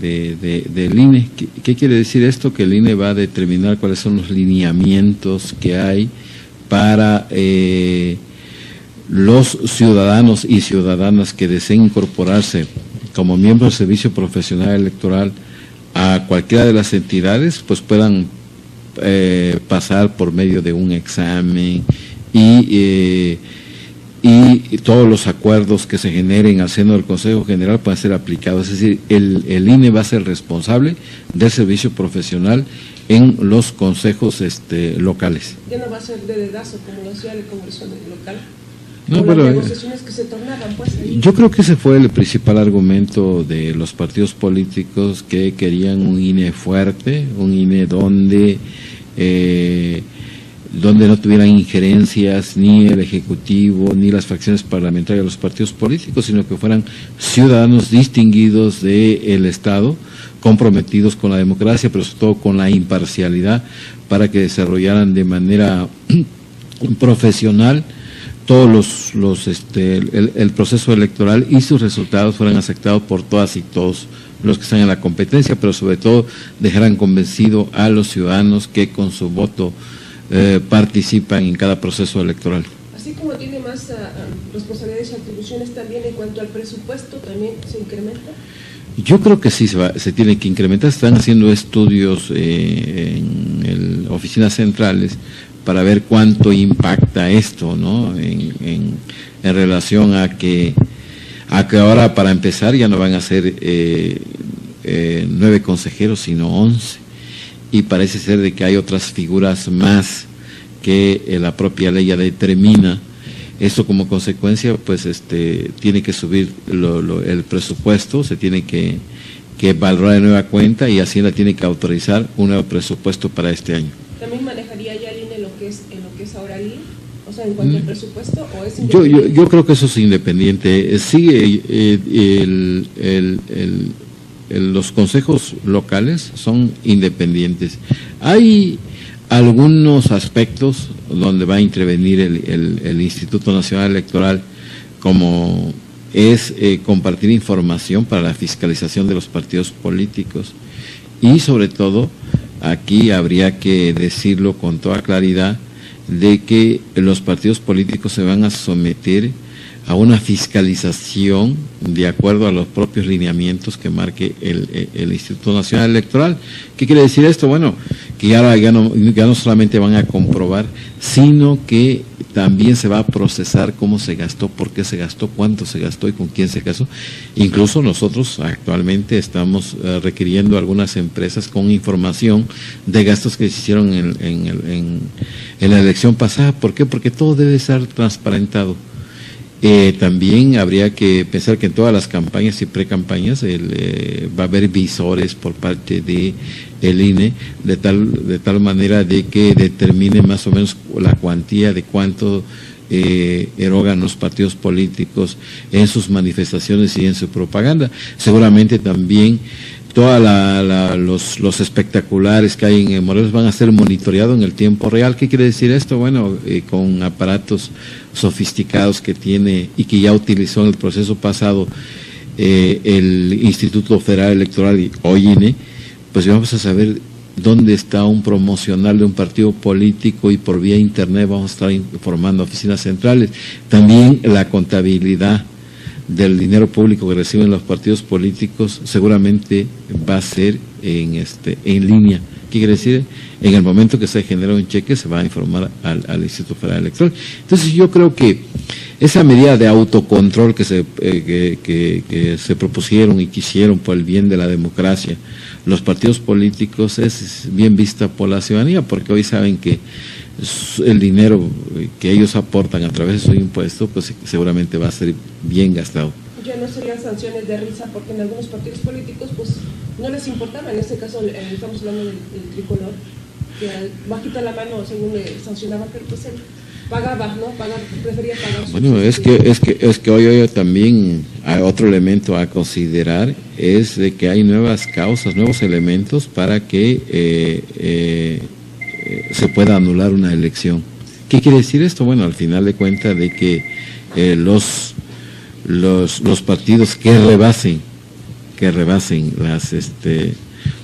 INE. ¿Qué quiere decir esto? Que el INE va a determinar cuáles son los lineamientos que hay para los ciudadanos y ciudadanas que deseen incorporarse como miembros del Servicio Profesional Electoral a cualquiera de las entidades, pues puedan pasar por medio de un examen y todos los acuerdos que se generen al seno del Consejo General pueden ser aplicados. Es decir, el INE va a ser responsable del servicio profesional en los consejos locales. Ya no va a ser de dedazo como lo hacía el Congreso local. No, las pero negociaciones que se tornaban, pues, ahí. Yo creo que ese fue el principal argumento de los partidos políticos, que querían un INE fuerte, un INE donde no tuvieran injerencias ni el Ejecutivo ni las fracciones parlamentarias de los partidos políticos, sino que fueran ciudadanos distinguidos del Estado, comprometidos con la democracia, pero sobre todo con la imparcialidad, para que desarrollaran de manera profesional todos el proceso electoral y sus resultados fueran aceptados por todas y todos los que están en la competencia, pero sobre todo dejaran convencido a los ciudadanos que con su voto participan en cada proceso electoral. Así como tiene más responsabilidades y atribuciones, también en cuanto al presupuesto, ¿también se incrementa? Yo creo que sí se tiene que incrementar. Están haciendo estudios en oficinas centrales para ver cuánto impacta esto, ¿no? En relación a que ahora, para empezar, ya no van a ser 9 consejeros, sino 11. Y parece ser de que hay otras figuras más que la propia ley ya determina. Esto como consecuencia, pues tiene que subir el presupuesto, se tiene que valorar de nueva cuenta, y Hacienda tiene que autorizar un nuevo presupuesto para este año. ¿También manejaría ya el INE en lo que es ahora el INE? O sea, en cuanto al presupuesto, ¿o es independiente? Yo creo que eso es independiente. Sí, los consejos locales son independientes. Hay algunos aspectos donde va a intervenir el Instituto Nacional Electoral, como es compartir información para la fiscalización de los partidos políticos, y sobre todo aquí habría que decirlo con toda claridad, de que los partidos políticos se van a someter a una fiscalización de acuerdo a los propios lineamientos que marque el Instituto Nacional Electoral. ¿Qué quiere decir esto? Bueno, que ya no solamente van a comprobar, sino que también se va a procesar cómo se gastó, por qué se gastó, cuánto se gastó y con quién se gastó. Incluso nosotros actualmente estamos requiriendo a algunas empresas con información de gastos que se hicieron en la elección pasada. ¿Por qué? Porque todo debe estar transparentado. También habría que pensar que en todas las campañas y precampañas va a haber visores por parte de el INE, de tal manera de que determine más o menos la cuantía de cuánto erogan los partidos políticos en sus manifestaciones y en su propaganda. Seguramente también los espectaculares que hay en Morelos van a ser monitoreados en el tiempo real. ¿Qué quiere decir esto? Bueno, con aparatos sofisticados que tiene y que ya utilizó en el proceso pasado el Instituto Federal Electoral y OINE, pues vamos a saber dónde está un promocional de un partido político, y por vía internet vamos a estar informando a oficinas centrales. También la contabilidad del dinero público que reciben los partidos políticos seguramente va a ser en línea. ¿Qué quiere decir? En el momento que se genera un cheque se va a informar al Instituto Federal Electoral. Entonces yo creo que esa medida de autocontrol que se propusieron y quisieron por el bien de la democracia los partidos políticos es bien vista por la ciudadanía, porque hoy saben que el dinero que ellos aportan a través de su impuesto, pues seguramente va a ser bien gastado. Ya no serían sanciones de risa, porque en algunos partidos políticos pues no les importaba. En este caso estamos hablando del tricolor, que bajita la mano según le sancionaban, pero pues él pagaba, ¿no? Prefería pagar. Bueno, es que hoy también hay otro elemento a considerar, es de que hay nuevas causas, nuevos elementos para que se pueda anular una elección. ¿Qué quiere decir esto? Bueno, al final de cuentas de que los partidos que rebasen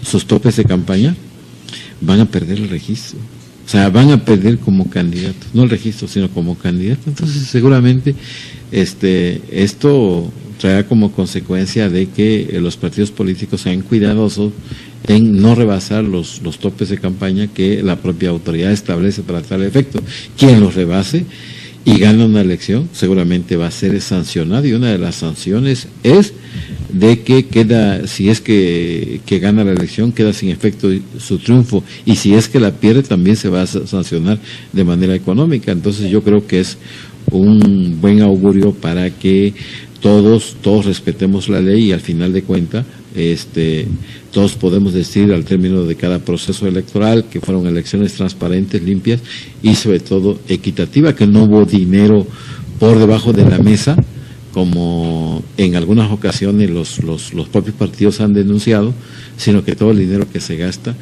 sus topes de campaña van a perder el registro. O sea, van a perder como candidatos, no el registro, sino como candidato. Entonces, seguramente esto traerá como consecuencia de que los partidos políticos sean cuidadosos en no rebasar los topes de campaña que la propia autoridad establece para tal efecto. Quien los rebase y gana una elección seguramente va a ser sancionado, y una de las sanciones es de que si es que gana la elección, queda sin efecto su triunfo, y si es que la pierde también se va a sancionar de manera económica. Entonces yo creo que es un buen augurio para que todos respetemos la ley, y al final de cuentas todos podemos decir al término de cada proceso electoral que fueron elecciones transparentes, limpias y sobre todo equitativas, que no hubo dinero por debajo de la mesa, como en algunas ocasiones los propios partidos han denunciado, sino que todo el dinero que se gasta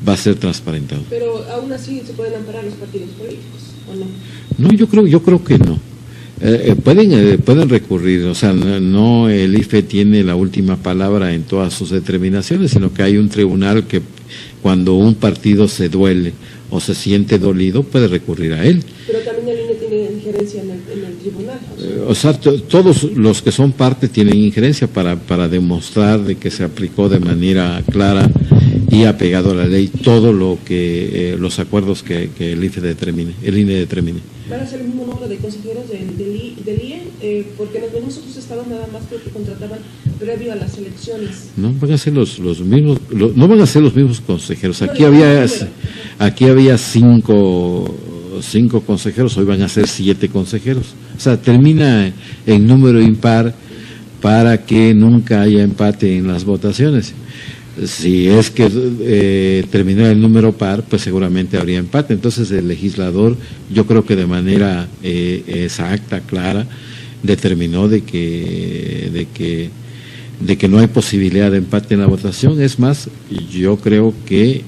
va a ser transparentado. Pero aún así se pueden amparar los partidos políticos, ¿o no? No, yo creo que no. Pueden recurrir, o sea, no el IFE tiene la última palabra en todas sus determinaciones, sino que hay un tribunal que cuando un partido se duele o se siente dolido puede recurrir a él. Pero también el INE tiene injerencia en el tribunal. O sea, todos los que son parte tienen injerencia para demostrar de que se aplicó de manera clara y apegado a la ley todo lo que los acuerdos que el INE determine. ¿Van a ser el mismo número de consejeros del IE? Porque en algunos otros estados nada más creo que contrataban previo a las elecciones. No van a ser los mismos, no van a ser los mismos consejeros. Aquí había cinco consejeros, hoy van a ser 7 consejeros. O sea, termina en número impar para que nunca haya empate en las votaciones. Si es que terminó el número par, pues seguramente habría empate. Entonces el legislador, yo creo que de manera exacta, clara, determinó de que no hay posibilidad de empate en la votación. Es más, yo creo que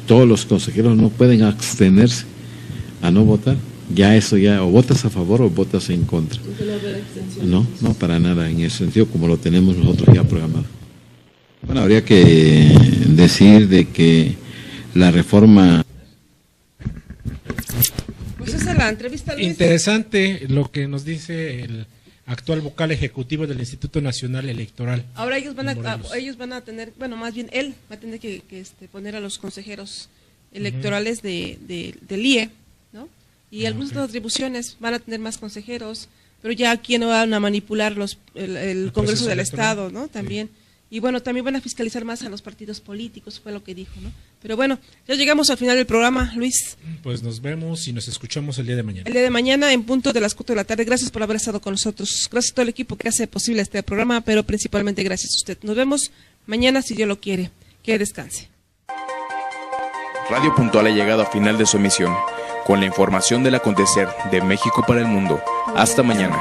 todos los consejeros no pueden abstenerse a no votar. O votas a favor o votas en contra. No para nada en ese sentido, como lo tenemos nosotros ya programado. Bueno, habría que decir de que la reforma... Pues esa es la entrevista, Luis. Interesante lo que nos dice el actual vocal ejecutivo del Instituto Nacional Electoral. Ahora ellos van a tener, bueno, más bien él va a tener que poner a los consejeros electorales del IE, ¿no? Y algunas otras atribuciones, van a tener más consejeros, pero ya aquí no van a manipular el Congreso del Estado, ¿no? También. Sí. Y bueno, también van a fiscalizar más a los partidos políticos, fue lo que dijo, ¿no? Pero bueno, ya llegamos al final del programa, Luis. Pues nos vemos y nos escuchamos el día de mañana. El día de mañana en punto de las 4 de la tarde. Gracias por haber estado con nosotros. Gracias a todo el equipo que hace posible este programa, pero principalmente gracias a usted. Nos vemos mañana si Dios lo quiere. Que descanse. Radio Puntual ha llegado a final de su emisión, con la información del acontecer de México para el mundo. Hasta mañana.